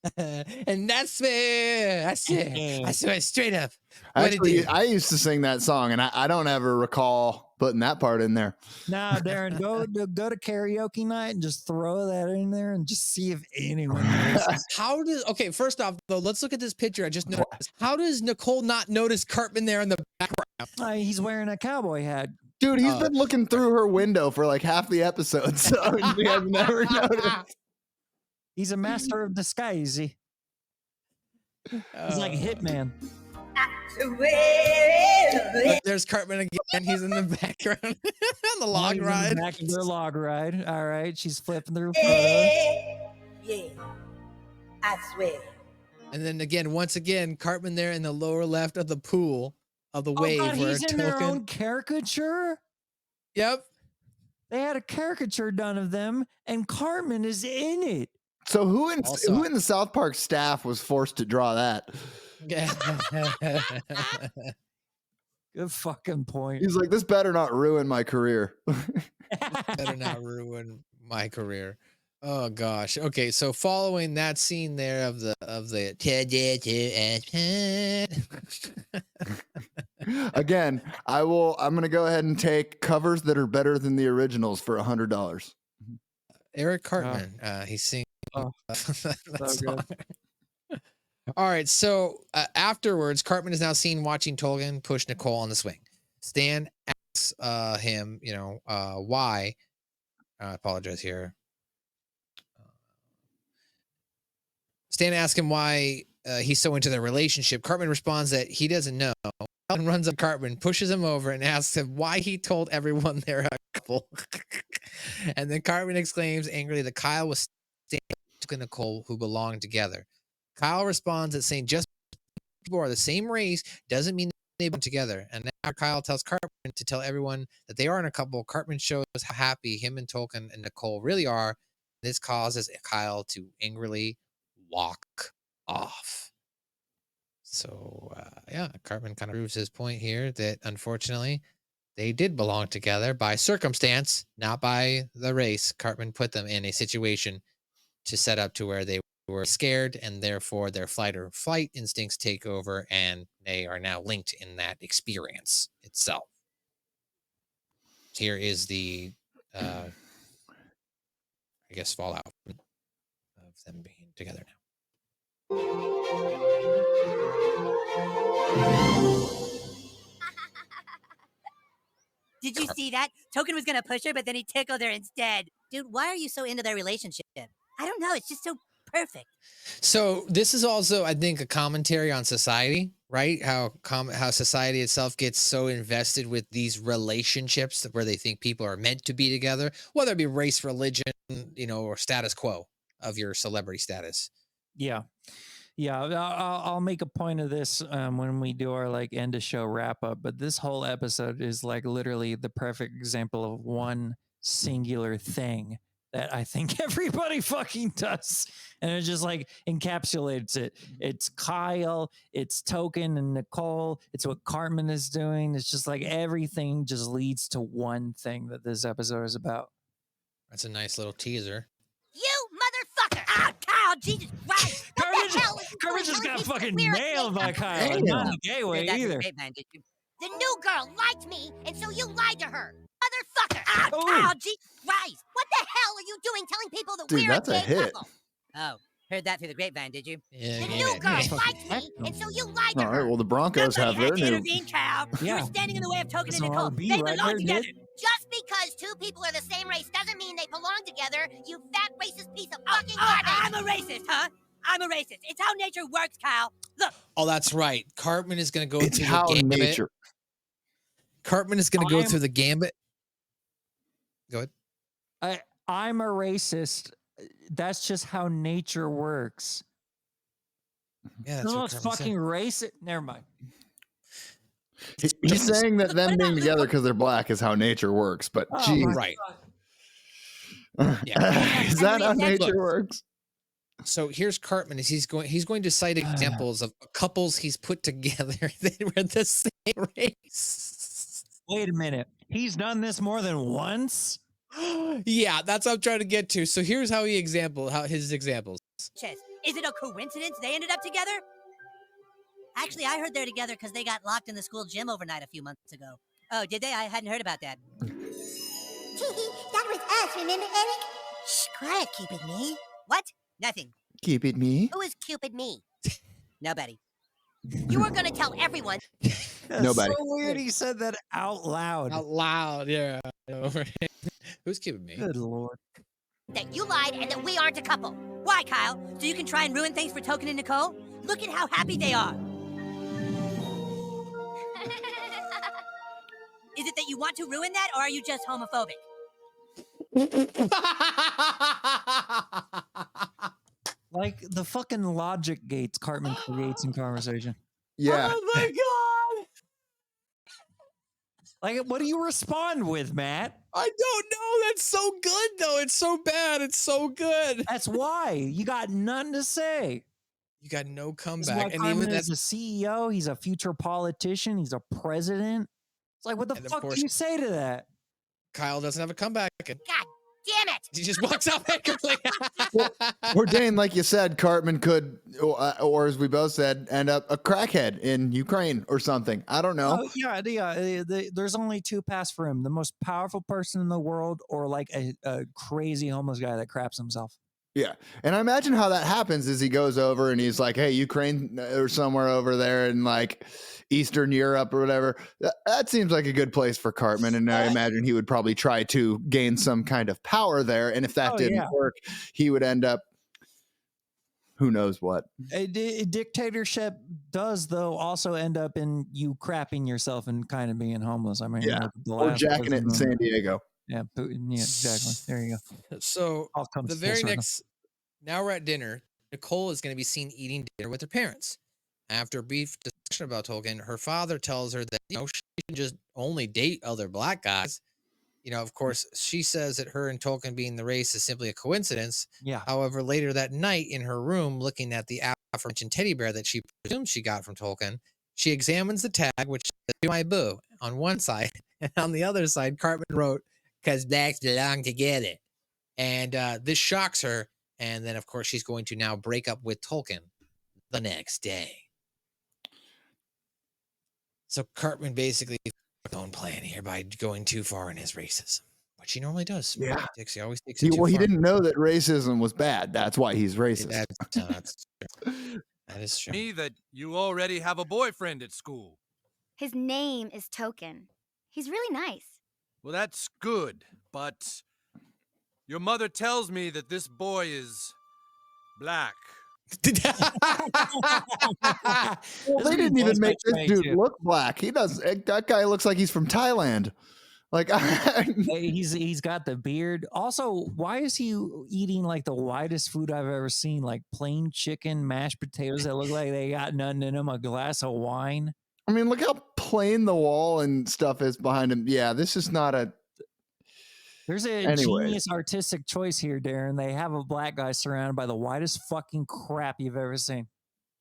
And that's where I swear straight up. Actually, I used to sing that song, and I don't ever recall putting that part in there. Now, Darren, go to karaoke night and just throw that in there and just see if anyone knows. Okay, first off, though, let's look at this picture I just noticed. How does Nichole not notice Cartman there in the background? He's wearing a cowboy hat. Dude, he's been looking through her window for like half the episode, so we have never noticed. He's a master of disguise. He's like a hitman. There's Cartman again. He's in the background on the log ride. Back of their log ride. All right, she's flipping through. Yeah, I swear. And then again, once again, Cartman there in the lower left of the pool of the wave. God, where he's in their own caricature. Yep. They had a caricature done of them, and Cartman is in it. So who in the South Park staff was forced to draw that? Good fucking point. He's like, this better not ruin my career. Better not ruin my career. Oh gosh. Okay, so following that scene there of the again, I'm gonna go ahead and take covers that are better than the originals for $100. Eric Cartman. He's singing that So song. good. All right, so afterwards, Cartman is now seen watching Tolkien push Nichole on the swing. Stan asks him, why. I apologize here. Stan asks him why he's so into their relationship. Cartman responds that he doesn't know. Alan runs up Cartman, pushes him over, and asks him why he told everyone they're a couple. And then Cartman exclaims angrily that Kyle was Stan and Nichole who belong together. Kyle responds that saying just people are the same race doesn't mean they belong together. And now Kyle tells Cartman to tell everyone that they aren't a couple. Cartman shows how happy him and Tolkien and Nichole really are. This causes Kyle to angrily walk off. So, Cartman kind of proves his point here that unfortunately they did belong together by circumstance, not by the race. Cartman put them in a situation to set up to where they were scared, and therefore their flight or flight instincts take over, and they are now linked in that experience itself. Here is the, I guess, fallout of them being together now. Did you see that? Token was gonna push her, but then he tickled her instead. Dude, why are you so into their relationship? I don't know. It's just so perfect. So this is also, I think, a commentary on society, right? How society itself gets so invested with these relationships where they think people are meant to be together, whether it be race, religion, or status quo of your celebrity status. Yeah. Yeah, I'll make a point of this when we do our like end of show wrap up. But this whole episode is like literally the perfect example of one singular thing that I think everybody fucking does, and it just like encapsulates it. It's Kyle, it's Token and Nichole, it's what Cartman is doing. It's just like everything just leads to one thing that this episode is about. That's a nice little teaser. You motherfucker! Ah, Kyle, Jesus Christ! What the hell? Cartman just got fucking nailed by Kyle. Not in a gay way either. The new girl liked me, and so you lied to her. Motherfucker! Ah, Oh. Kyle, Jesus Christ! What the hell are you doing telling people that Dude, we're that's a gay hit. couple? Oh, heard that through the grapevine, did you? Yeah, The yeah, new yeah. girl liked me, and so you lied to All her. right, well, the Broncos have Somebody their had to new. intervene, Cal. You Yeah. were standing in the way of Token and That's Nichole. an RB They right belong there, together. dude. Just because two people are the same race doesn't mean they belong together, you fat racist piece of fucking garbage! I'm a racist, huh? I'm a racist. It's how nature works, Kyle. Look. Oh, that's right. Cartman is going to go It's through how the gambit. nature. Cartman is going to go through the gambit. Go ahead. I'm a racist. That's just how nature works. Yeah, that's No, what it's Cartman fucking said. racist. Never mind. He's saying that them being together because they're black is how nature works, but Oh, geez, my Right. is that how nature Look. works? So here's Cartman. He's going to cite examples of couples he's put together that were the same race. Wait a minute. He's done this more than once? Yeah, that's what I'm trying to get to. So here's how his examples. Is it a coincidence they ended up together? Actually, I heard they're together because they got locked in the school gym overnight a few months ago. Oh, did they? I hadn't heard about that. That was us, remember, Eric? Shh, quiet, Cupid me. What? Nothing. Keep it me. Who is Cupid me? Nobody. You were gonna tell everyone. That's Nobody. so weird he said that out loud. Out loud, yeah. Who's giving me? Good Lord. That you lied and that we aren't a couple. Why, Kyle? So you can try and ruin things for Token and Nichole? Look at how happy they are. Is it that you want to ruin that, or are you just homophobic? Like the fucking logic gates Cartman creates in conversation. Yeah. Oh my god! Like, what do you respond with, Matt? I don't know. That's so good, though. It's so bad. It's so good. That's why you got nothing to say. You got no That's why comeback, and Cartman even is a CEO. He's a future politician. He's a president. It's like, what the And of fuck do course- you say to that? Kyle doesn't have a comeback. God damn it! He just walks out angrily. Or Dane, like you said, Cartman could, or as we both said, end up a crackhead in Ukraine or something. I don't know. Oh, yeah. There's only two paths for him: the most powerful person in the world, or like a crazy homeless guy that craps himself. Yeah. And I imagine how that happens is he goes over and he's like, hey, Ukraine or somewhere over there in like Eastern Europe or whatever. That seems like a good place for Cartman. And I imagine he would probably try to gain some kind of power there. And if that didn't work, he would end up who knows what. A dictatorship does, though, also end up in you crapping yourself and kind of being homeless. I mean, Yeah. the Or last jacking it in president- San Diego. Yeah, Putin, yeah, exactly. There you go. So All comes the full very circle. next, now we're at dinner. Nichole is going to be seen eating dinner with her parents. After a brief discussion about Tolkien, her father tells her that she can just only date other black guys. Of course, she says that her and Tolkien being the race is simply a coincidence. Yeah. However, later that night in her room, looking at the aforementioned teddy bear that she presumes she got from Tolkien, she examines the tag, which says "To my boo" on one side, and on the other side, Cartman wrote, "'Cause blacks belong together." And this shocks her, And then, of course, she's going to now break up with Tolkien the next day. So Cartman basically his own plan here by going too far in his racism, which he normally does. Yeah. He always takes it too Well, he far. didn't know that racism was bad. That's why he's racist. That's true. That is true. Me that you already have a boyfriend at school. His name is Token. He's really nice. Well, that's good, but your mother tells me that this boy is black. Well, they didn't even make this dude look black. He does. That guy looks like he's from Thailand. Like he's got the beard. Also, why is he eating like the whitest food I've ever seen? Like plain chicken, mashed potatoes that look like they got nothing in them, a glass of wine. I mean, look how plain the wall and stuff is behind him. Yeah, this is not a. There's a genius artistic choice here, Darren. They have a black guy surrounded by the whitest fucking crap you've ever seen.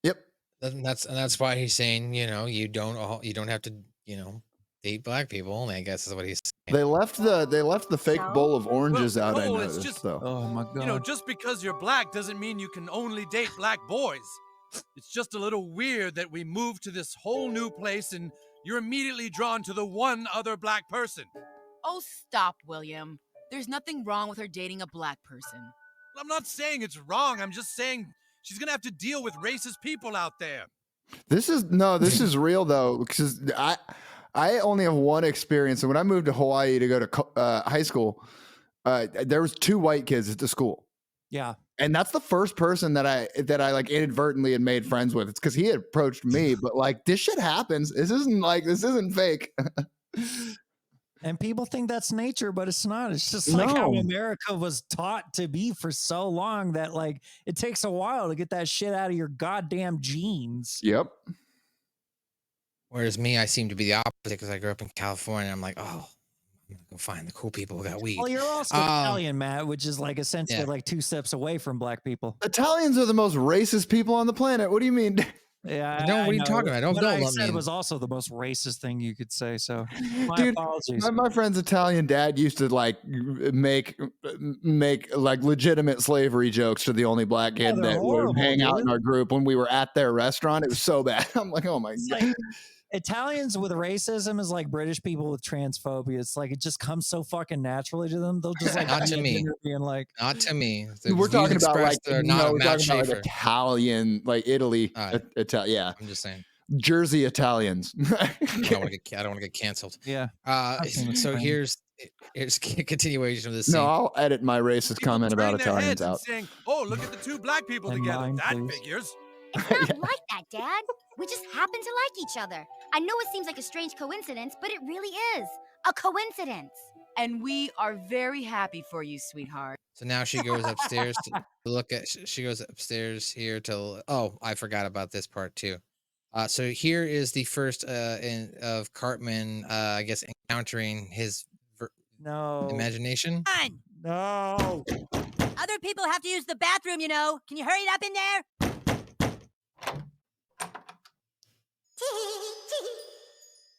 Yep. And that's why he's saying, you don't have to, date black people. And I guess is what he's saying. They left the fake bowl of oranges out. I noticed, just, though. Oh my god! Just because you're black doesn't mean you can only date black boys. It's just a little weird that we moved to this whole new place and you're immediately drawn to the one other black person. Oh, stop, William. There's nothing wrong with her dating a black person. I'm not saying it's wrong. I'm just saying she's going to have to deal with racist people out there. This is real, though, because I only have one experience. And when I moved to Hawaii to go to high school, there was 2 white kids at the school. Yeah. And that's the first person that I like inadvertently had made friends with. It's because he had approached me, but like this shit happens. This isn't fake. And people think that's nature, but it's not. It's just like how America was taught to be for so long that like it takes a while to get that shit out of your goddamn genes. Yep. Whereas me, I seem to be the opposite because I grew up in California. I'm like, oh, I'm gonna go find the cool people who got weed. Well, you're also Italian, Matt, which is like essentially like 2 steps away from black people. Italians are the most racist people on the planet. What do you mean? Yeah, what are you talking about? What I said was also the most racist thing you could say. So, Dude, apologies. My friend's Italian dad used to like make like legitimate slavery jokes to the only black kid that would hang out in our group when we were at their restaurant. It was so bad. I'm like, oh my god. Like, Italians with racism is like British people with transphobia. It's like it just comes so fucking naturally to them. They'll just like not to me. Being like, not to me. We're talking about like we're talking about like Italian, like Italy. Yeah, I'm just saying Jersey Italians. I don't want to get canceled. Yeah. So here's a continuation of this scene. No, I'll edit my racist comment about Italians out. Saying, oh, look at the 2 black people together. That figures. It's not like that, Dad. We just happen to like each other. I know it seems like a strange coincidence, but it really is a coincidence. And we are very happy for you, sweetheart. So now she goes upstairs to look at. She goes upstairs here to. Oh, I forgot about this part too. So here is the first of Cartman. I guess encountering his imagination. No. Other people have to use the bathroom, Can you hurry it up in there?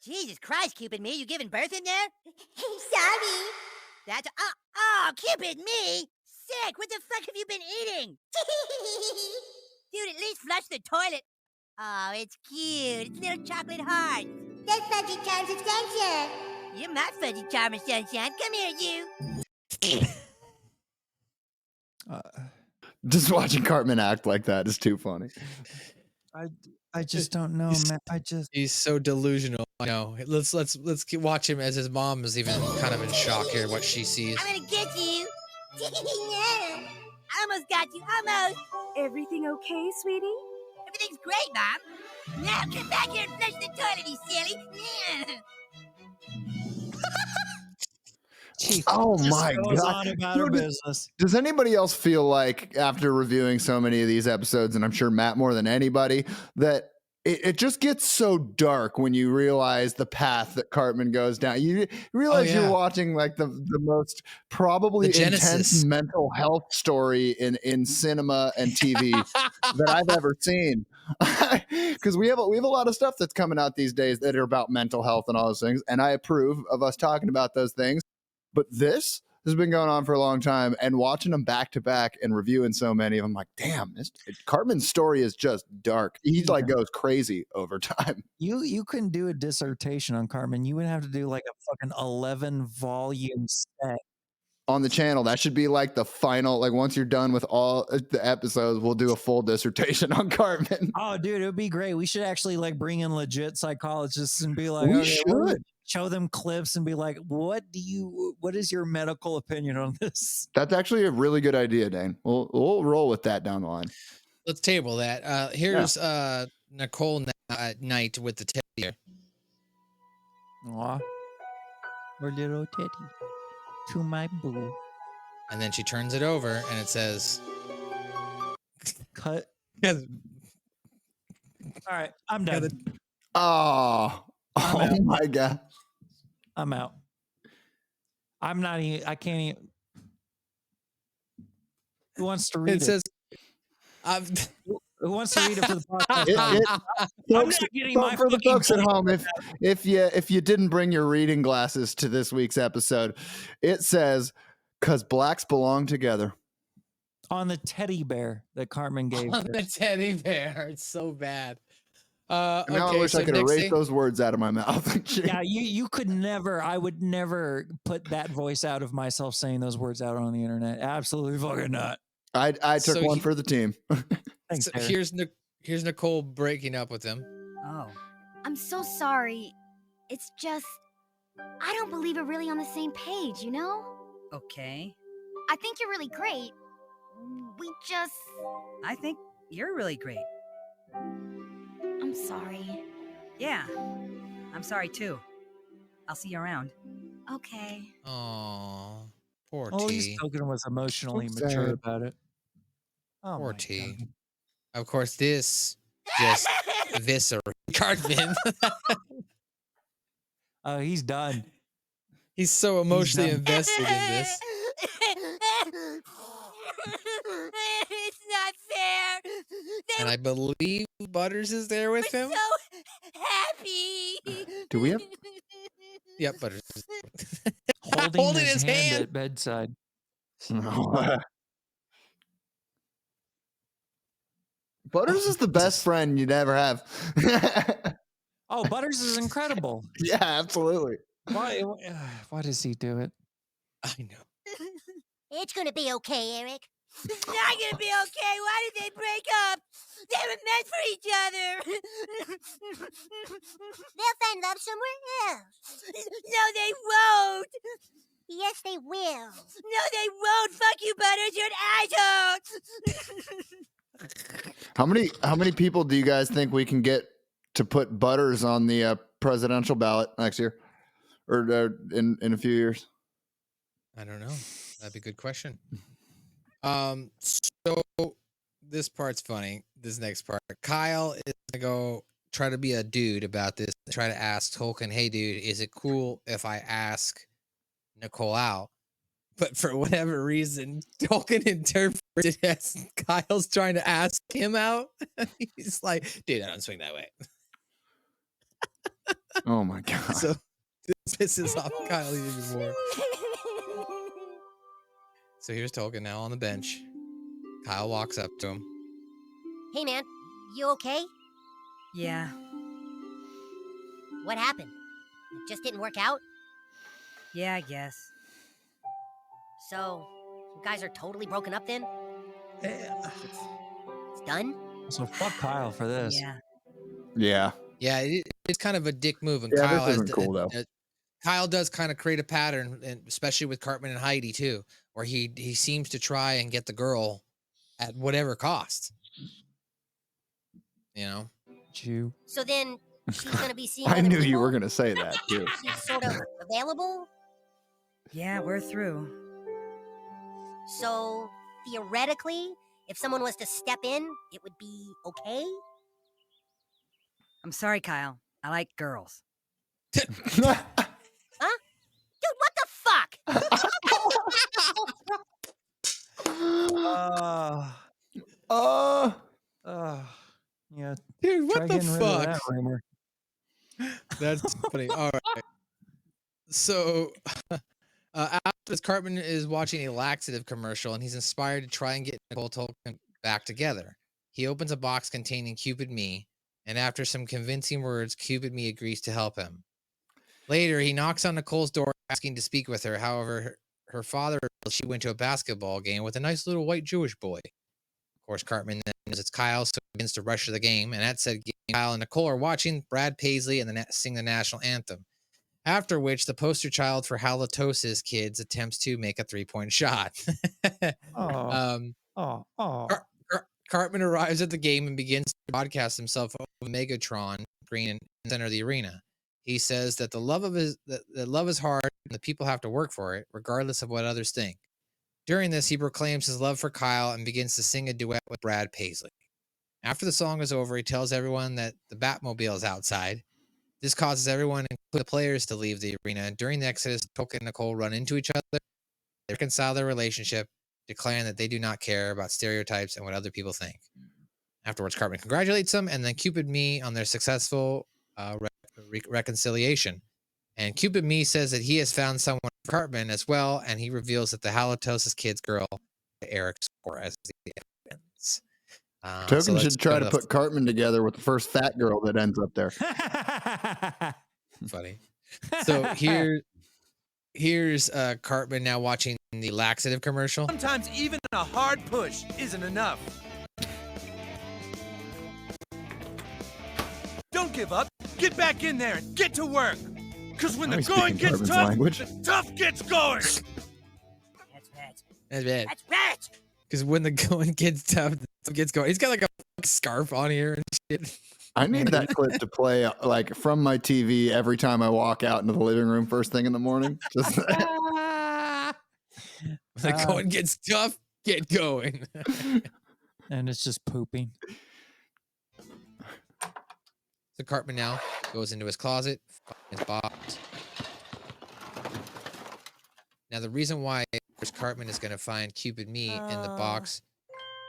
Jesus Christ, Cupid, me, you giving birth in there? Sorry. That's Cupid, me? Sick, what the fuck have you been eating? Dude, at least flush the toilet. Oh, it's cute. It's little chocolate hearts. That's Fudgy Charms Extension. You're my Fudgy Charmer, Sunshine. Come here, you. Just watching Cartman act like that is too funny. I just don't know, man. He's so delusional. I know. Let's watch him as his mom is even kind of in shock here what she sees. I'm gonna get you. I almost got you. Almost. Everything okay, sweetie? Everything's great, Mom. Now come back here and flush the toilet, you silly. Oh my god! Does anybody else feel like after reviewing so many of these episodes, and I'm sure Matt more than anybody, that it just gets so dark when you realize the path that Cartman goes down? You realize you're watching like the most probably intense mental health story in cinema and TV that I've ever seen. Because we have a lot of stuff that's coming out these days that are about mental health and all those things, and I approve of us talking about those things. But this This has been going on for a long time, and watching them back to back and reviewing so many of them, like, damn, Cartman's story is just dark. He like goes crazy over time. You couldn't do a dissertation on Cartman. You would have to do like a fucking 11-volume set on the channel. That should be like the final, like once you're done with all the episodes, we'll do a full dissertation on Cartman. Oh, dude, it would be great. We should actually like bring in legit psychologists and be like, we okay, should show them clips and be like, what is your medical opinion on this? That's actually a really good idea, Dane. We'll roll with that down the line. Let's table that. Here's Nichole at night with the teddy bear. Aw, our little teddy. To my boo. And then she turns it over and it says cut. All right, I'm done. Oh my god. I'm out. I'm not even I can't even. Who wants to read it? It says who wants to read it for the podcast? Folks, for the folks at home, if you didn't bring your reading glasses to this week's episode, it says, "'Cause blacks belong together." On the teddy bear that Cartman gave. On the teddy bear. It's so bad. Now I wish I could erase those words out of my mouth. Yeah, you could never. I would never put that voice out of myself saying those words out on the internet. Absolutely fucking not. I took one for the team. Thanks, so here's Nichole breaking up with him. Oh. I'm so sorry. It's just, I don't believe we're really on the same page, you know? Okay. I think you're really great. I think you're really great. I'm sorry. Yeah. I'm sorry too. I'll see you around. Okay. Oh, poor At T. least Token was emotionally mature about it. Oh, poor T. God. Of course, this just eviscerated Cartman. Oh, he's done. He's so emotionally invested in this. It's not fair. And I believe Butters is there with him. So happy. Do we have? Yep, Butters. Holding his hand at bedside. Butters is the best friend you'd ever have. Oh, Butters is incredible. Yeah, absolutely. Why does he do it? I know. It's gonna be okay, Eric. It's not gonna be okay. Why did they break up? They were meant for each other. They'll find love somewhere else. No, they won't. Yes, they will. No, they won't. Fuck you, Butters. You're an asshole. How many people do you guys think we can get to put Butters on the presidential ballot next year, or in a few years? I don't know. That'd be a good question. So this part's funny. This next part, Kyle is gonna go try to be a dude about this. Try to ask Tolkien, "Hey, dude, is it cool if I ask Nichole out?" But for whatever reason, Tolkien interprets it as Kyle's trying to ask him out. He's like, "Dude, I don't swing that way." Oh my god! So this pisses off Kyle even more. So here's Tolkien now on the bench. Kyle walks up to him. Hey, man. You okay? Yeah. What happened? It just didn't work out? Yeah, I guess. So, you guys are totally broken up then? It's done? So fuck Kyle for this. Yeah. Yeah. It's kind of a dick move, and Yeah, Kyle this has isn't cool though. Kyle does kind of create a pattern, and especially with Cartman and Heidi too, where he seems to try and get the girl at whatever cost. You know. Jew. So then she's gonna be seeing. I knew people? you were gonna say that too. She's sort of available. Yeah, we're through. So theoretically, if someone was to step in, it would be okay. I'm sorry, Kyle. I like girls. Huh? Dude, what the fuck? Yeah. Dude, what the fuck? That rumor. That's funny. All right. So After this, Cartman is watching a laxative commercial, and he's inspired to try and get Nichole Tolkien back together. He opens a box containing Cupid Me, and after some convincing words, Cupid Me agrees to help him. Later, he knocks on Nicole's door asking to speak with her. However, her father, she went to a basketball game with a nice little white Jewish boy. Of course, Cartman then knows it's Kyle, so he begins to rush to the game. And at said game, Kyle and Nichole are watching Brad Paisley and sing the national anthem. After which, the poster child for halitosis kids attempts to make a 3-point shot. Cartman arrives at the game and begins to broadcast himself over Megatron screen in the center of the arena. He says that love is hard and the people have to work for it, regardless of what others think. During this, he proclaims his love for Kyle and begins to sing a duet with Brad Paisley. After the song is over, he tells everyone that the Batmobile is outside. This causes everyone, including the players, to leave the arena. During the exodus, Tolkien and Nichole run into each other. They reconcile their relationship, declaring that they do not care about stereotypes and what other people think. Afterwards, Cartman congratulates them, and then Cupid Me on their successful reconciliation. And Cupid Me says that he has found someone for Cartman as well, and he reveals that the halitosis kid's girl, Eric Score, as the evidence. Token should try to put Cartman together with the first fat girl that ends up there. Funny. So here's Cartman now watching the laxative commercial. Sometimes even a hard push isn't enough. Don't give up. Get back in there and get to work. Because when the going gets tough, the tough gets going. That's right. That's bad. That's right. Because when the going gets tough, the stuff gets going. He's got like a scarf on here and shit. I need that clip to play like from my TV every time I walk out into the living room first thing in the morning. Just when the going gets tough, get going. And it's just pooping. So Cartman now goes into his closet, his box. Now the reason why Cartman is going to find Cupid Me in the box,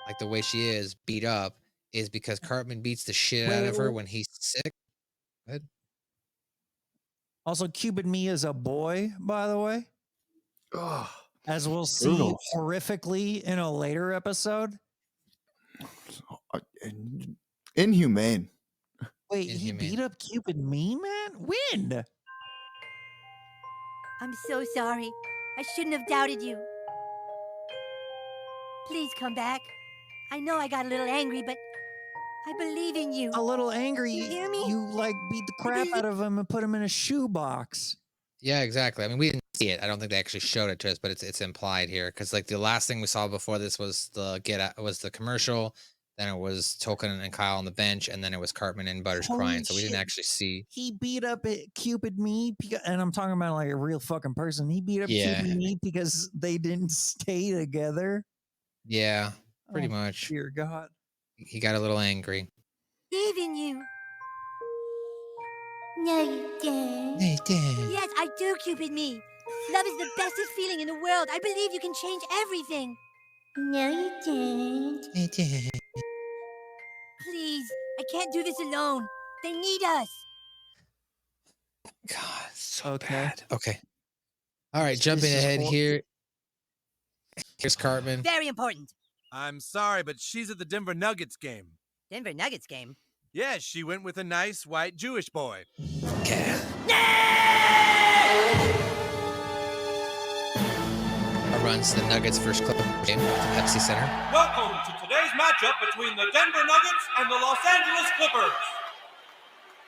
like the way she is, beat up, is because Cartman beats the shit out of her when he's sick. Good. Also, Cupid Me is a boy, by the way. As we'll see horrifically in a later episode. Inhumane. Wait, he beat up Cupid Me, man? When? I'm so sorry. I shouldn't have doubted you. Please come back. I know I got a little angry, but I believe in you. A little angry? You hear me? You like beat the crap out of him and put him in a shoebox. Yeah, exactly. I mean, we didn't see it. I don't think they actually showed it to us, but it's implied here because like the last thing we saw before this was the commercial. Then it was Tolkien and Kyle on the bench, and then it was Cartman and Butters crying. So we didn't actually see. He beat up Cupid Me, and I'm talking about like a real fucking person. He beat up Cupid Me because they didn't stay together. Yeah, pretty much. Dear God. He got a little angry. Believe in you. No, you don't. No, you don't. Yes, I do, Cupid Me. Love is the bestest feeling in the world. I believe you can change everything. No, you don't. No, you don't. Please, I can't do this alone. They need us. God, so bad. Okay. All right, jumping ahead here. Here's Cartman. Very important. I'm sorry, but she's at the Denver Nuggets game. Denver Nuggets game? Yeah, she went with a nice white Jewish boy. Yeah. Runs the Nuggets first club game at the Pepsi Center. Welcome to today's matchup between the Denver Nuggets and the Los Angeles Clippers.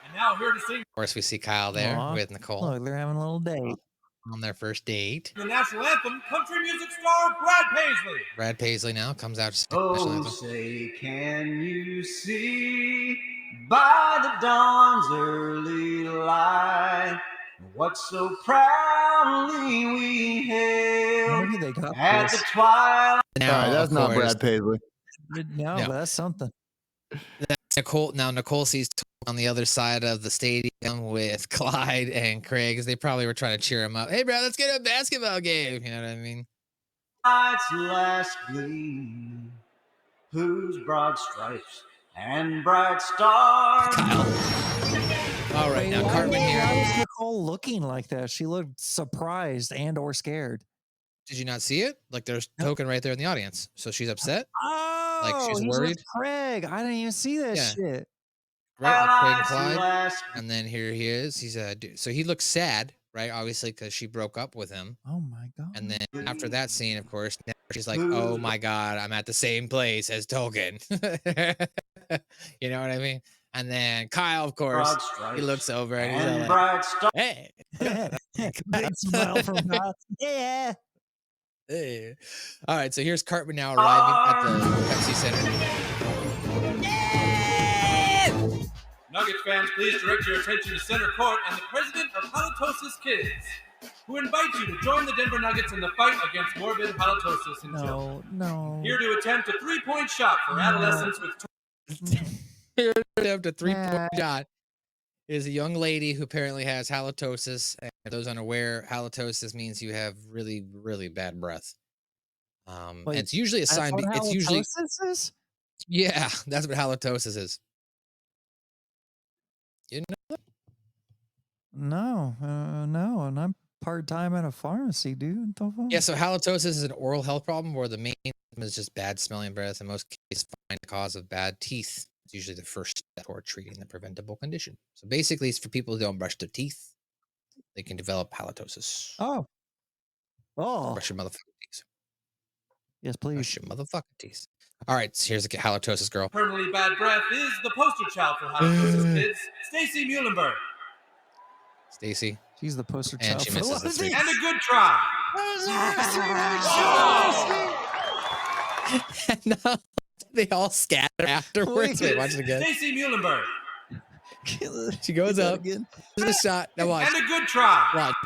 And now here to see. Of course, we see Kyle there with Nichole. Look, they're having a little date. On their first date. The national anthem, country music star Brad Paisley. Brad Paisley now comes out to sing the national anthem. Say, can you see by the dawn's early light what so proudly we hailed at the twilight? Now, that's not Brad Paisley. No, but that's something. Nichole sees on the other side of the stadium with Clyde and Craig, because they probably were trying to cheer him up. Hey, bro, let's get a basketball game. You know what I mean? Light's last gleam, whose broad stripes and bright stars. Kyle. All right, now Cartman here. was Nichole looking like that? She looked surprised and or scared. Did you not see it? Like there's token right there in the audience. So she's upset. Oh, like she's he's worried. with Craig. I didn't even see that shit. Right, like Craig and Clyde. And then here he is. He's so he looks sad, right? Obviously, because she broke up with him. Oh my god. And then after that scene, of course, now she's like, "Oh my god, I'm at the same place as Token." You know what I mean? And then Kyle, of course, he looks over and he's like, "Hey, big smile from Kyle. Yeah. Hey." All right, so here's Cartman now arriving at the Pepsi Center. Nuggets fans, please direct your attention to center court and the president of Halitosis Kids, who invites you to join the Denver Nuggets in the fight against morbid halitosis in children. No. Here to attempt a 3-point shot for adolescents with... Here to attempt a 3-point shot is a young lady who apparently has halitosis. And for those unaware, halitosis means you have really, really bad breath. Wait, it's usually a sign. It's usually is? Yeah, that's what halitosis is. You know that? No, and I'm part-time at a pharmacy, dude. Yeah, so halitosis is an oral health problem where the main symptom is just bad smelling breath. In most cases, find the cause of bad teeth. It's usually the first step toward treating the preventable condition. So basically, it's for people who don't brush their teeth. They can develop halitosis. Oh. Brush your motherfucking teeth. Yes, please. Brush your motherfucking teeth. All right, so here's a halitosis girl. Permanently bad breath is the poster child for halitosis kids, Stacy Muhlenberg. Stacy. She's the poster and child. She misses this week. And a good try. No, they all scatter afterwards. Wait, watch it again. Stacy Muhlenberg. She goes up. Again. There's a shot. Now watch. And a good try. Watch.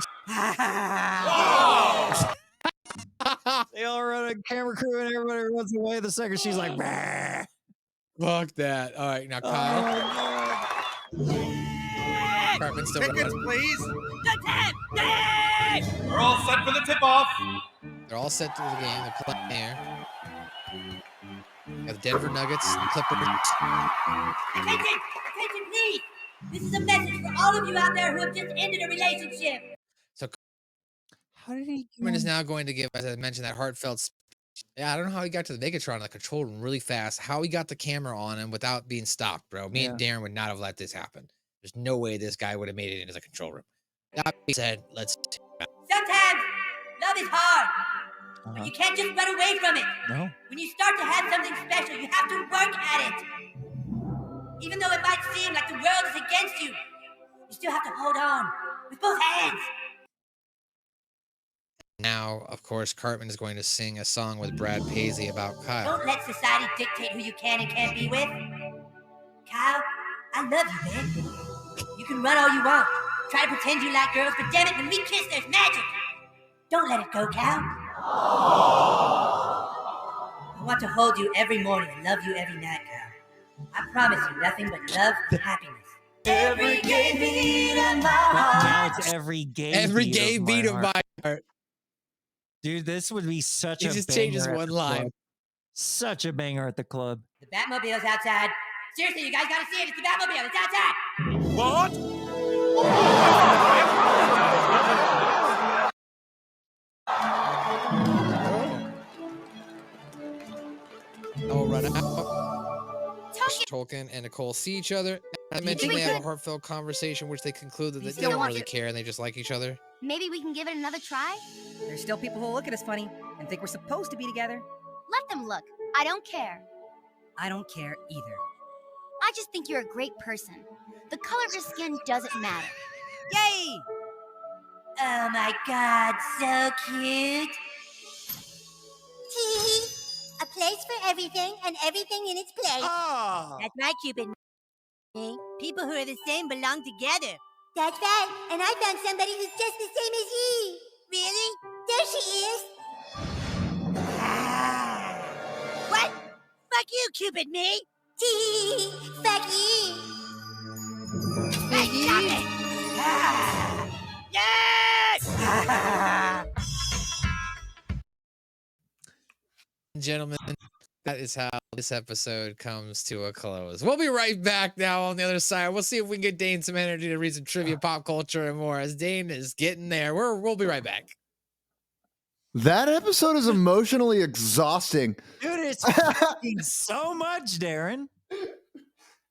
They all run a camera crew and everybody runs away. The second she's like, bah. Fuck that. All right, now Kyle. Cartman's still Tickets, please. We're all set for the tip-off. They're all set to the game. They're playing here. Got the Denver Nuggets, the Clippers. Attention, please. This is a message for all of you out there who have just ended a relationship. So how did he? Cartman is now going to give, as I mentioned, that heartfelt speech. Yeah, I don't know how he got to the Megatron, the control room really fast. How he got the camera on him without being stopped, bro. Me and Darren would not have let this happen. There's no way this guy would have made it into the control room. That being said, let's. Sometimes love is hard, but you can't just run away from it. No. When you start to have something special, you have to work at it. Even though it might seem like the world is against you, you still have to hold on with both hands. Now, of course, Cartman is going to sing a song with Brad Paisley about Kyle. Don't let society dictate who you can and can't be with. Kyle, I love you, man. You can run all you want. Try to pretend you like girls, but damn it, when we kiss, there's magic. Don't let it go, Cal. I want to hold you every morning and love you every night, Cal. I promise you nothing but love and happiness. Every gay beat in my heart. Now it's every gay beat of my heart. Dude, this would be such he a just banger changes one line. Club. Such a banger at the club. The Batmobile's outside. Seriously, you guys gotta see it. It's the Batmobile. It's outside. What? I'll run out. Tolkien and Nichole see each other. I mentioned they have a heartfelt conversation, which they conclude that they don't really care and they just like each other. Maybe we can give it another try? There's still people who look at us funny and think we're supposed to be together. Let them look. I don't care. I don't care either. I just think you're a great person. The color of your skin doesn't matter. Yay! Oh my god, so cute. Tee-hee. A place for everything and everything in its place. Oh. That's right, Cupid. People who are the same belong together. That's right, and I found somebody who's just the same as you. Really? There she is. What? Fuck you, Cupid, me. Tee-hee. Fuck you. Hey, stop it. Yes! Gentlemen, that is how this episode comes to a close. We'll be right back now on the other side. We'll see if we can get Dane some energy to read some trivia, pop culture, and more as Dane is getting there. We'll be right back. That episode is emotionally exhausting. Dude, it's fucking so much, Darren.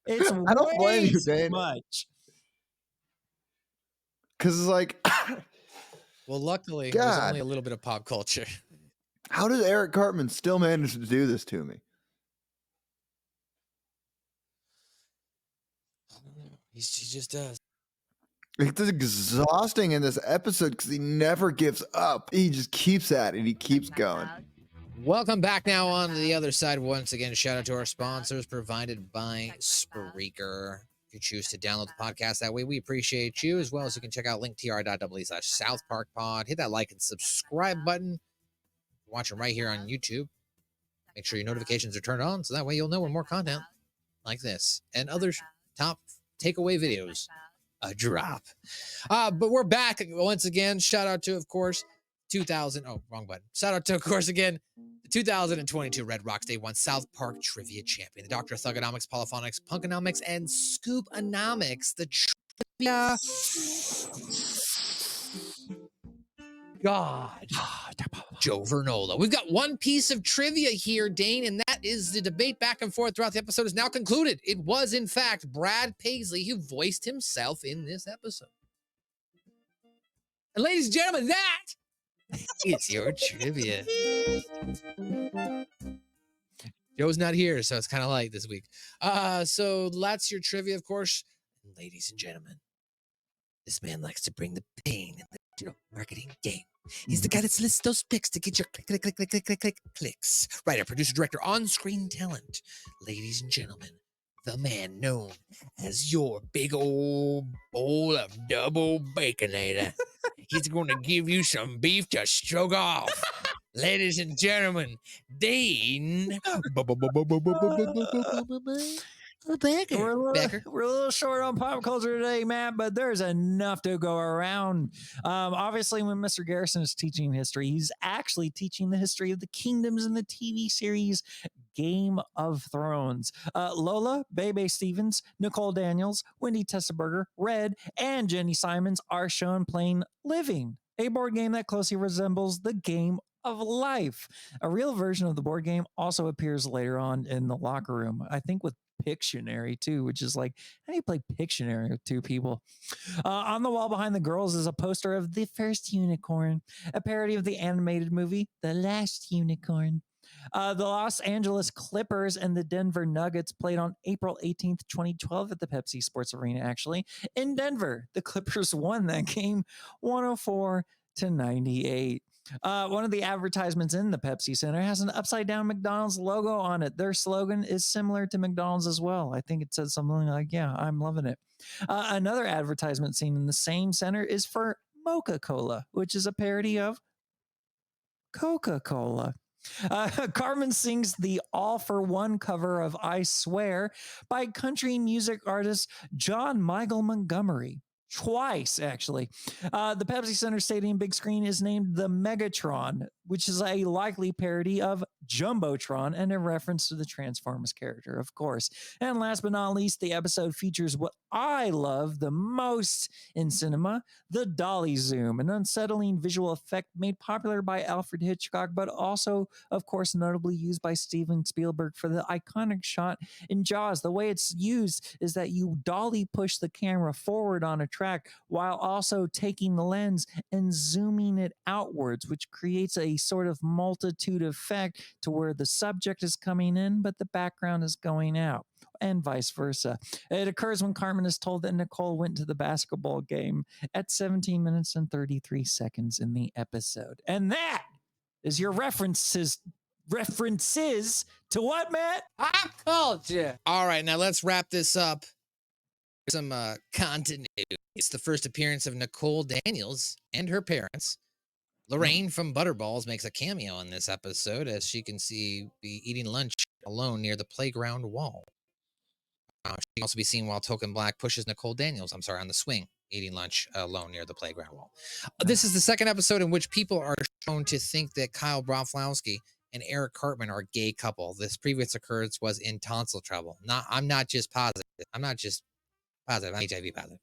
It's I don't blame you, Dane. Much. Because it's like... Well, luckily, there's only a little bit of pop culture. How does Eric Cartman still manage to do this to me? I don't know. He just does. It's exhausting in this episode because he never gives up. He just keeps at it. He keeps going. Welcome back now on to the other side. Once again, shout out to our sponsors provided by Spreaker. If you choose to download the podcast that way, we appreciate you, as well as you can check out Linktr.ee/SouthParkPod. Hit that like and subscribe button. Watching right here on YouTube. Make sure your notifications are turned on so that way you'll know when more content like this and other top takeaway videos drop. But we're back once again. Shout out to, of course, 2000. Oh, wrong button. Shout out to, of course, again, the 2022 Red Rocks Day 1 South Park Trivia Champion, the Dr. Thugonomics, Polyphonics, Punkonomics, and Scooponomics. The trivia God, Joe Vernola. We've got one piece of trivia here, Dane, and that is the debate back and forth throughout the episode is now concluded. It was, in fact, Brad Paisley who voiced himself in this episode. And ladies and gentlemen, that is your trivia. Joe's not here, so it's kind of light this week. So that's your trivia, of course. And ladies and gentlemen, this man likes to bring the pain in the marketing game. He's the guy that lists those picks to get your clicks. Writer, producer, director, on-screen talent. Ladies and gentlemen, the man known as your big old bowl of double baconator. He's going to give you some beef to stroke off. Ladies and gentlemen, Dane. We're a little short on pop culture today, Matt, but there's enough to go around. Obviously, when Mr. Garrison is teaching history, he's actually teaching the history of the kingdoms in the TV series Game of Thrones. Lola, Bebe Stevens, Nichole Daniels, Wendy Testaberger, Red, and Jenny Simons are shown playing Living, a board game that closely resembles the game of life. A real version of the board game also appears later on in the locker room, I think with Pictionary too, which is like, how do you play Pictionary with two people? On the wall behind the girls is a poster of The First Unicorn, a parody of the animated movie The Last Unicorn. The Los Angeles Clippers and the Denver Nuggets played on April 18th, 2012 at the Pepsi Sports Arena, actually, in Denver. The Clippers won that game 104-98. One of the advertisements in the Pepsi Center has an upside-down McDonald's logo on it. Their slogan is similar to McDonald's as well. I think it says something like, yeah, I'm loving it. Another advertisement seen in the same center is for Mocha-Cola, which is a parody of Coca-Cola. Cartman sings the All for One cover of I Swear by country music artist John Michael Montgomery. Twice, actually. The Pepsi Center Stadium big screen is named the Megatron, which is a likely parody of Jumbotron and a reference to the Transformers character, of course. And last but not least, the episode features what I love the most in cinema, the dolly zoom, an unsettling visual effect made popular by Alfred Hitchcock, but also, of course, notably used by Steven Spielberg for the iconic shot in Jaws. The way it's used is that you dolly push the camera forward on a track while also taking the lens and zooming it outwards, which creates a sort of multitude effect to where the subject is coming in, but the background is going out, and vice versa. It occurs when Cartman is told that Nichole went to the basketball game at 17 minutes and 33 seconds in the episode. And that is your references to what, Matt? Pop culture. All right, now let's wrap this up. Some continuity. It's the first appearance of Nichole Daniels and her parents. Lorraine from Butterballs makes a cameo in this episode, as she can be eating lunch alone near the playground wall. She can also be seen while Token Black pushes Nichole Daniels, on the swing, eating lunch alone near the playground wall. This is the second episode in which people are shown to think that Kyle Broflowski and Eric Cartman are a gay couple. This previous occurrence was in tonsil trouble. I'm not just positive. I'm HIV positive.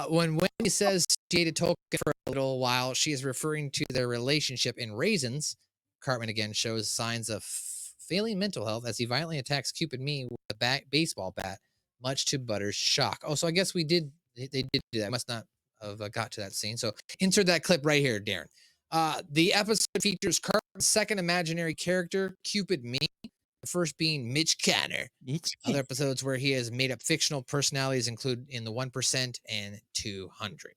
When Wendy says she dated Tolkien for a little while, she is referring to their relationship in Raisins. Cartman again shows signs of failing mental health as he violently attacks Cupid me with a baseball bat, much to Butter's shock. Oh, so I guess they did do that. I must not have got to that scene. So insert that clip right here, Darren. The episode features Cartman's second imaginary character, Cupid me, the first being Mitch Canner. Other episodes where he has made up fictional personalities include In the 1% and 200.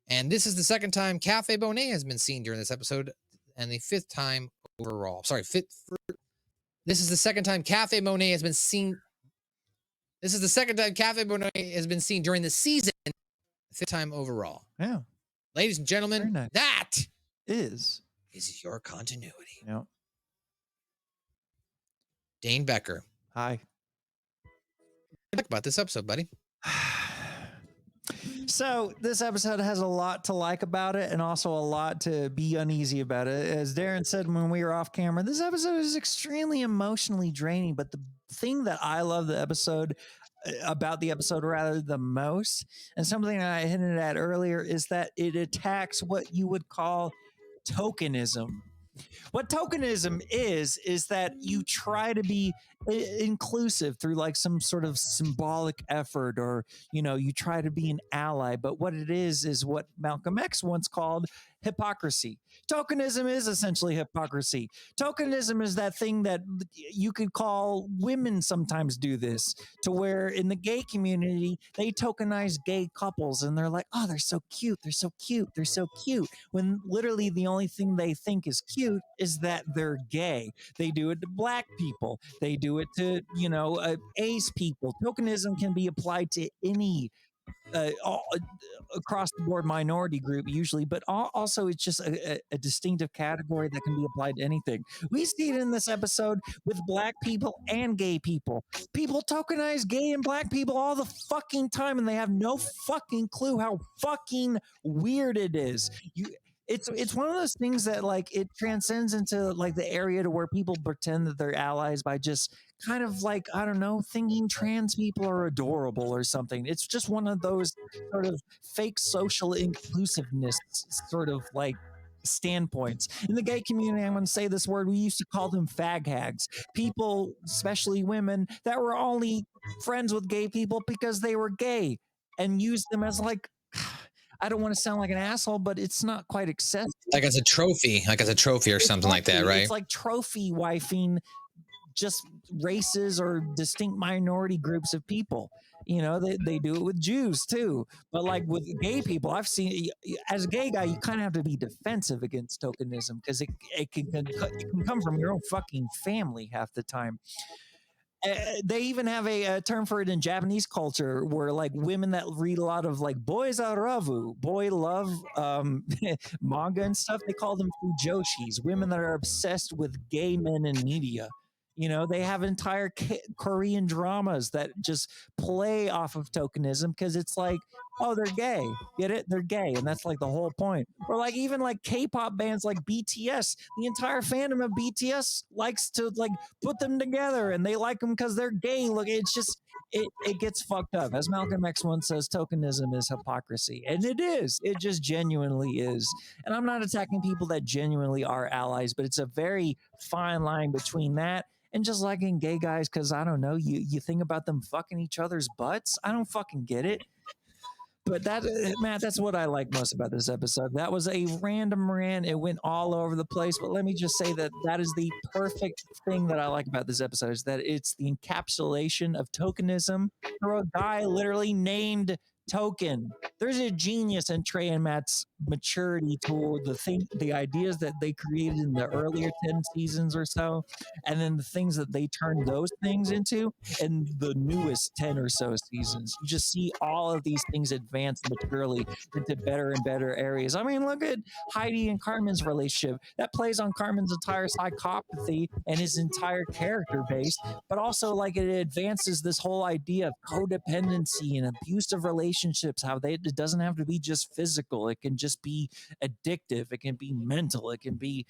And this is the second time Cafe Bonet has been seen during this episode, and the fifth time overall. This is the second time Cafe Bonet has been seen. This is the second time Cafe Bonet has been seen during the season, the fifth time overall. Yeah. Ladies and gentlemen, nice. that is your continuity. Yeah. Dane Becker. Hi. Talk about this episode, buddy. So this episode has a lot to like about it and also a lot to be uneasy about it. As Darren said when we were off camera, this episode is extremely emotionally draining, but the thing that I love about the episode rather the most, and something that I hinted at earlier, is that it attacks what you would call tokenism. What tokenism is that you try to be inclusive through like some sort of symbolic effort, or, you know, you try to be an ally. But what it is what Malcolm X once called hypocrisy. Tokenism is essentially hypocrisy. Tokenism is that thing that you could call women sometimes do this, to where in the gay community, they tokenize gay couples and they're like, oh, they're so cute. They're so cute. They're so cute. When literally the only thing they think is cute is that they're gay. They do it to black people. They do it to, you know, ace people. Tokenism can be applied to any across the board minority group usually, but also it's just a distinctive category that can be applied to anything. We see it in this episode with black people and gay people. People tokenize gay and black people all the fucking time, and they have no fucking clue how fucking weird it is. It's one of those things that like it transcends into like the area to where people pretend that they're allies by just kind of like, I don't know, thinking trans people are adorable or something. It's just one of those sort of fake social inclusiveness sort of like standpoints. In the gay community, I'm going to say this word, we used to call them fag hags. People, especially women, that were only friends with gay people because they were gay, and used them as like, I don't want to sound like an asshole, but it's not quite accessible. Like as a trophy or something like that, right? It's like trophy wifing just races or distinct minority groups of people. You know, they do it with Jews too. But like with gay people, I've seen, as a gay guy, you kind of have to be defensive against tokenism because it can come from your own fucking family half the time. They even have a term for it in Japanese culture, where like women that read a lot of like boys aravu, boy love manga and stuff, they call them fujoshis, women that are obsessed with gay men in media. You know, they have entire Korean dramas that just play off of tokenism because it's like, oh, they're gay. Get it? They're gay. And that's like the whole point. Or like even like K-pop bands like BTS, the entire fandom of BTS likes to like put them together, and they like them because they're gay. Look, it's just, it gets fucked up. As Malcolm X once says, tokenism is hypocrisy. And it is. It just genuinely is. And I'm not attacking people that genuinely are allies, but it's a very fine line between that and just liking gay guys because, I don't know, you think about them fucking each other's butts. I don't fucking get it. But that, Matt, that's what I like most about this episode. That was a random rant. It went all over the place. But let me just say that is the perfect thing that I like about this episode, is that it's the encapsulation of tokenism for a guy literally named Token. There's a genius in Trey and Matt's maturity toward the ideas that they created in the earlier 10 seasons or so, and then the things that they turned those things into in the newest 10 or so seasons. You just see all of these things advance maturely into better and better areas. I mean, look at Heidi and Cartman's relationship. That plays on Cartman's entire psychopathy and his entire character base, but also like it advances this whole idea of codependency and abusive relationships, how it doesn't have to be just physical. It can just be addictive. It can be mental. It can be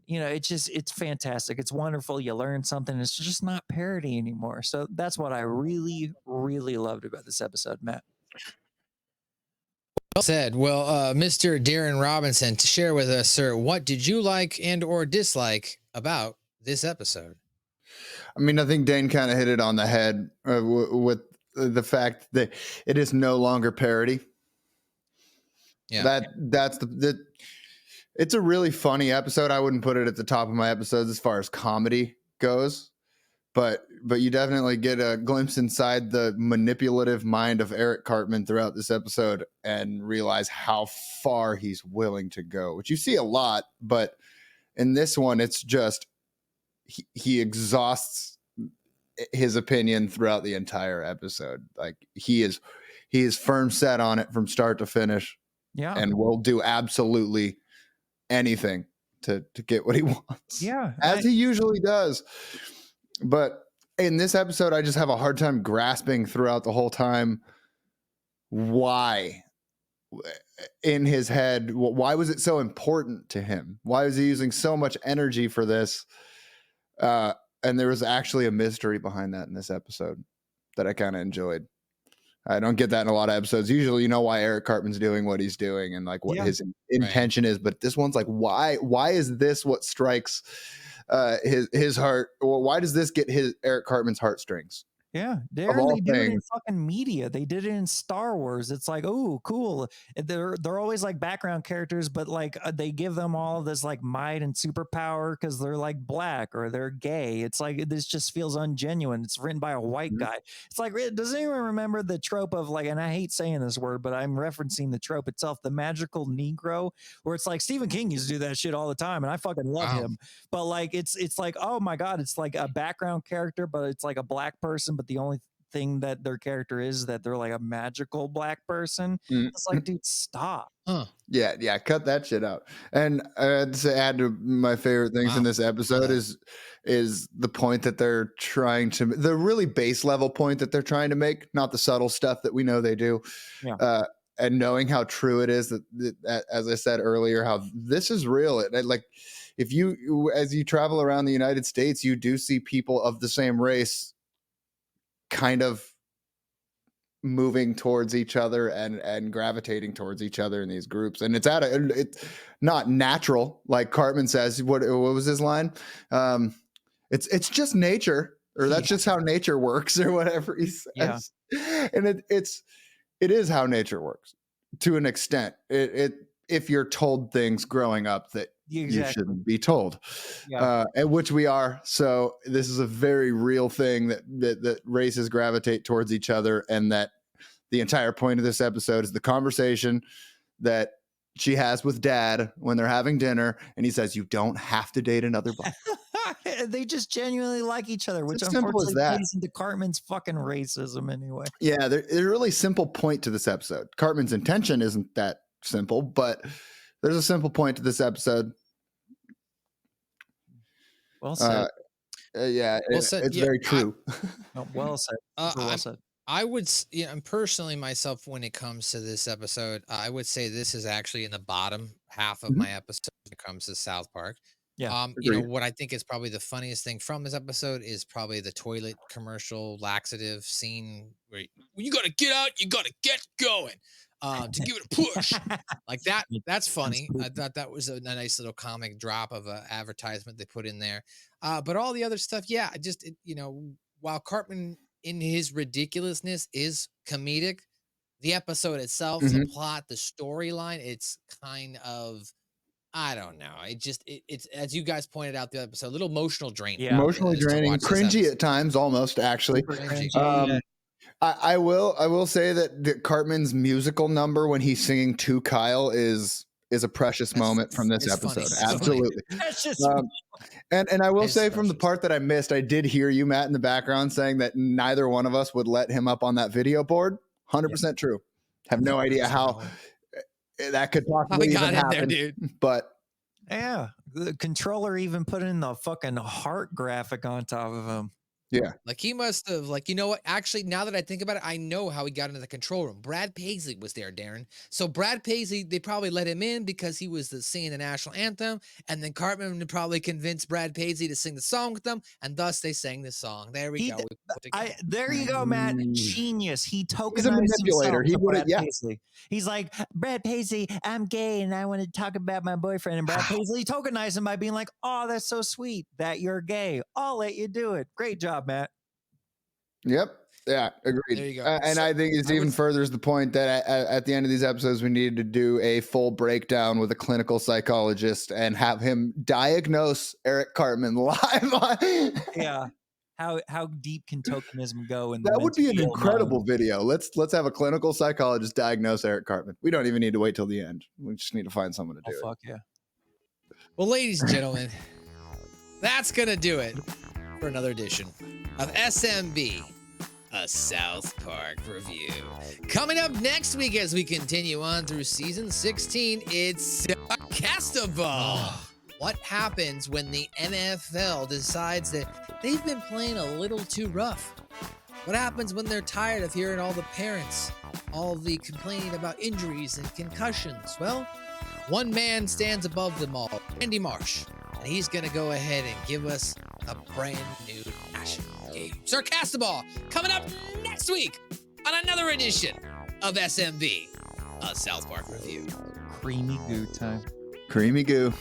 you know, it's fantastic. It's wonderful. You learn something. It's just not parody anymore. So that's what I really, really loved about this episode, Matt. Well said. Well, Mr. Darren Robinson, to share with us, sir, what did you like and or dislike about this episode? I mean, I think Dane kind of hit it on the head with the fact that it is no longer parody. Yeah, that's it's a really funny episode. I wouldn't put it at the top of my episodes as far as comedy goes, but you definitely get a glimpse inside the manipulative mind of Eric Cartman throughout this episode and realize how far he's willing to go, which you see a lot, but in this one, it's just he exhausts his opinion throughout the entire episode. Like he is firm set on it from start to finish. Yeah. And will do absolutely anything to get what he wants. Yeah. As he usually does. But in this episode, I just have a hard time grasping throughout the whole time why in his head, why was it so important to him? Why was he using so much energy for this? And there was actually a mystery behind that in this episode that I kind of enjoyed. I don't get that in a lot of episodes. Usually, you know why Eric Cartman's doing what he's doing and like what his intention is. But this one's like, why is this what strikes his heart? Well, why does this get Eric Cartman's heartstrings? Yeah, they do it in fucking media. They did it in Star Wars. It's like, oh, cool. They're always like background characters, but like they give them all this like might and superpower because they're like black or they're gay. It's like this just feels ungenuine. It's written by a white guy. It's like, does anyone remember the trope of like, and I hate saying this word, but I'm referencing the trope itself, the magical Negro, where it's like Stephen King used to do that shit all the time, and I fucking love him. But like, it's like, oh my god, it's like a background character, but it's like a black person, but the only thing that their character is that they're like a magical black person. It's like, dude, stop. Yeah, cut that shit out. And to add to my favorite things in this episode is the point that they're trying to, the really base level point that they're trying to make, not the subtle stuff that we know they do. And knowing how true it is that as I said earlier, how this is real. Like if you, as you travel around the United States, you do see people of the same race kind of moving towards each other and gravitating towards each other in these groups. And it's not natural. Like Cartman says, what was his line? It's just nature, or that's just how nature works, or whatever he says. Yeah. And it is how nature works to an extent. If you're told things growing up that you shouldn't be told, and which we are. So this is a very real thing that races gravitate towards each other, and that the entire point of this episode is the conversation that she has with Dad when they're having dinner, and he says, "You don't have to date another black." They just genuinely like each other, which it's unfortunately plays into Cartman's fucking racism anyway. Yeah, there's a really simple point to this episode. Cartman's intention isn't that simple, but there's a simple point to this episode. Well said. It's very true. Well said. Well said. I would, and personally myself, when it comes to this episode, I would say this is actually in the bottom half of my episode when it comes to South Park. Yeah. What I think is probably the funniest thing from this episode is probably the toilet commercial laxative scene where when you got to get out, you got to get going to give it a push. Like that. That's funny. I thought that was a nice little comic drop of an advertisement they put in there. But all the other stuff, while Cartman in his ridiculousness is comedic, the episode itself, the plot, the storyline, it's kind of, I don't know. It's as you guys pointed out the episode, a little emotional draining. Yeah. Emotionally draining, cringy at times, almost actually. I will say that Cartman's musical number when he's singing to Kyle is a precious moment from this episode. Absolutely. And I will say from the part that I missed, I did hear you, Matt, in the background saying that neither one of us would let him up on that video board. 100% true. Have no idea how that could possibly even happen, there, dude. But yeah, the controller even put in the fucking heart graphic on top of him. Yeah. Like he must have, like, you know what? Actually, now that I think about it, I know how he got into the control room. Brad Paisley was there, Darren. So Brad Paisley, they probably let him in because he was singing the national anthem. And then Cartman probably convinced Brad Paisley to sing the song with them. And thus they sang the song. There we go. There you go, Matt. Genius. He tokenized He's a manipulator. himself He to would have, Brad yeah. Paisley. He's like, Brad Paisley, I'm gay and I want to talk about my boyfriend. And Brad Paisley tokenized him by being like, oh, that's so sweet that you're gay. I'll let you do it. Great job, Matt. Yep. Yeah, agreed. There you go. And I think it even furthers the point that at the end of these episodes, we needed to do a full breakdown with a clinical psychologist and have him diagnose Eric Cartman live. Yeah. How deep can tokenism go? In that would be an incredible mind? video. Let's have a clinical psychologist diagnose Eric Cartman. We don't even need to wait till the end. We just need to find someone to do it. Fuck yeah. Well, ladies and gentlemen, that's going to do it for another edition of SMB, a South Park review. Coming up next week as we continue on through season 16, it's Sarcastable. What happens when the NFL decides that they've been playing a little too rough? What happens when they're tired of hearing all the parents, all the complaining about injuries and concussions? Well, one man stands above them all, Randy Marsh, and he's going to go ahead and give us a brand new national game. Sarcastable coming up next week on another edition of SMB, a South Park review. Creamy goo time. Creamy goo.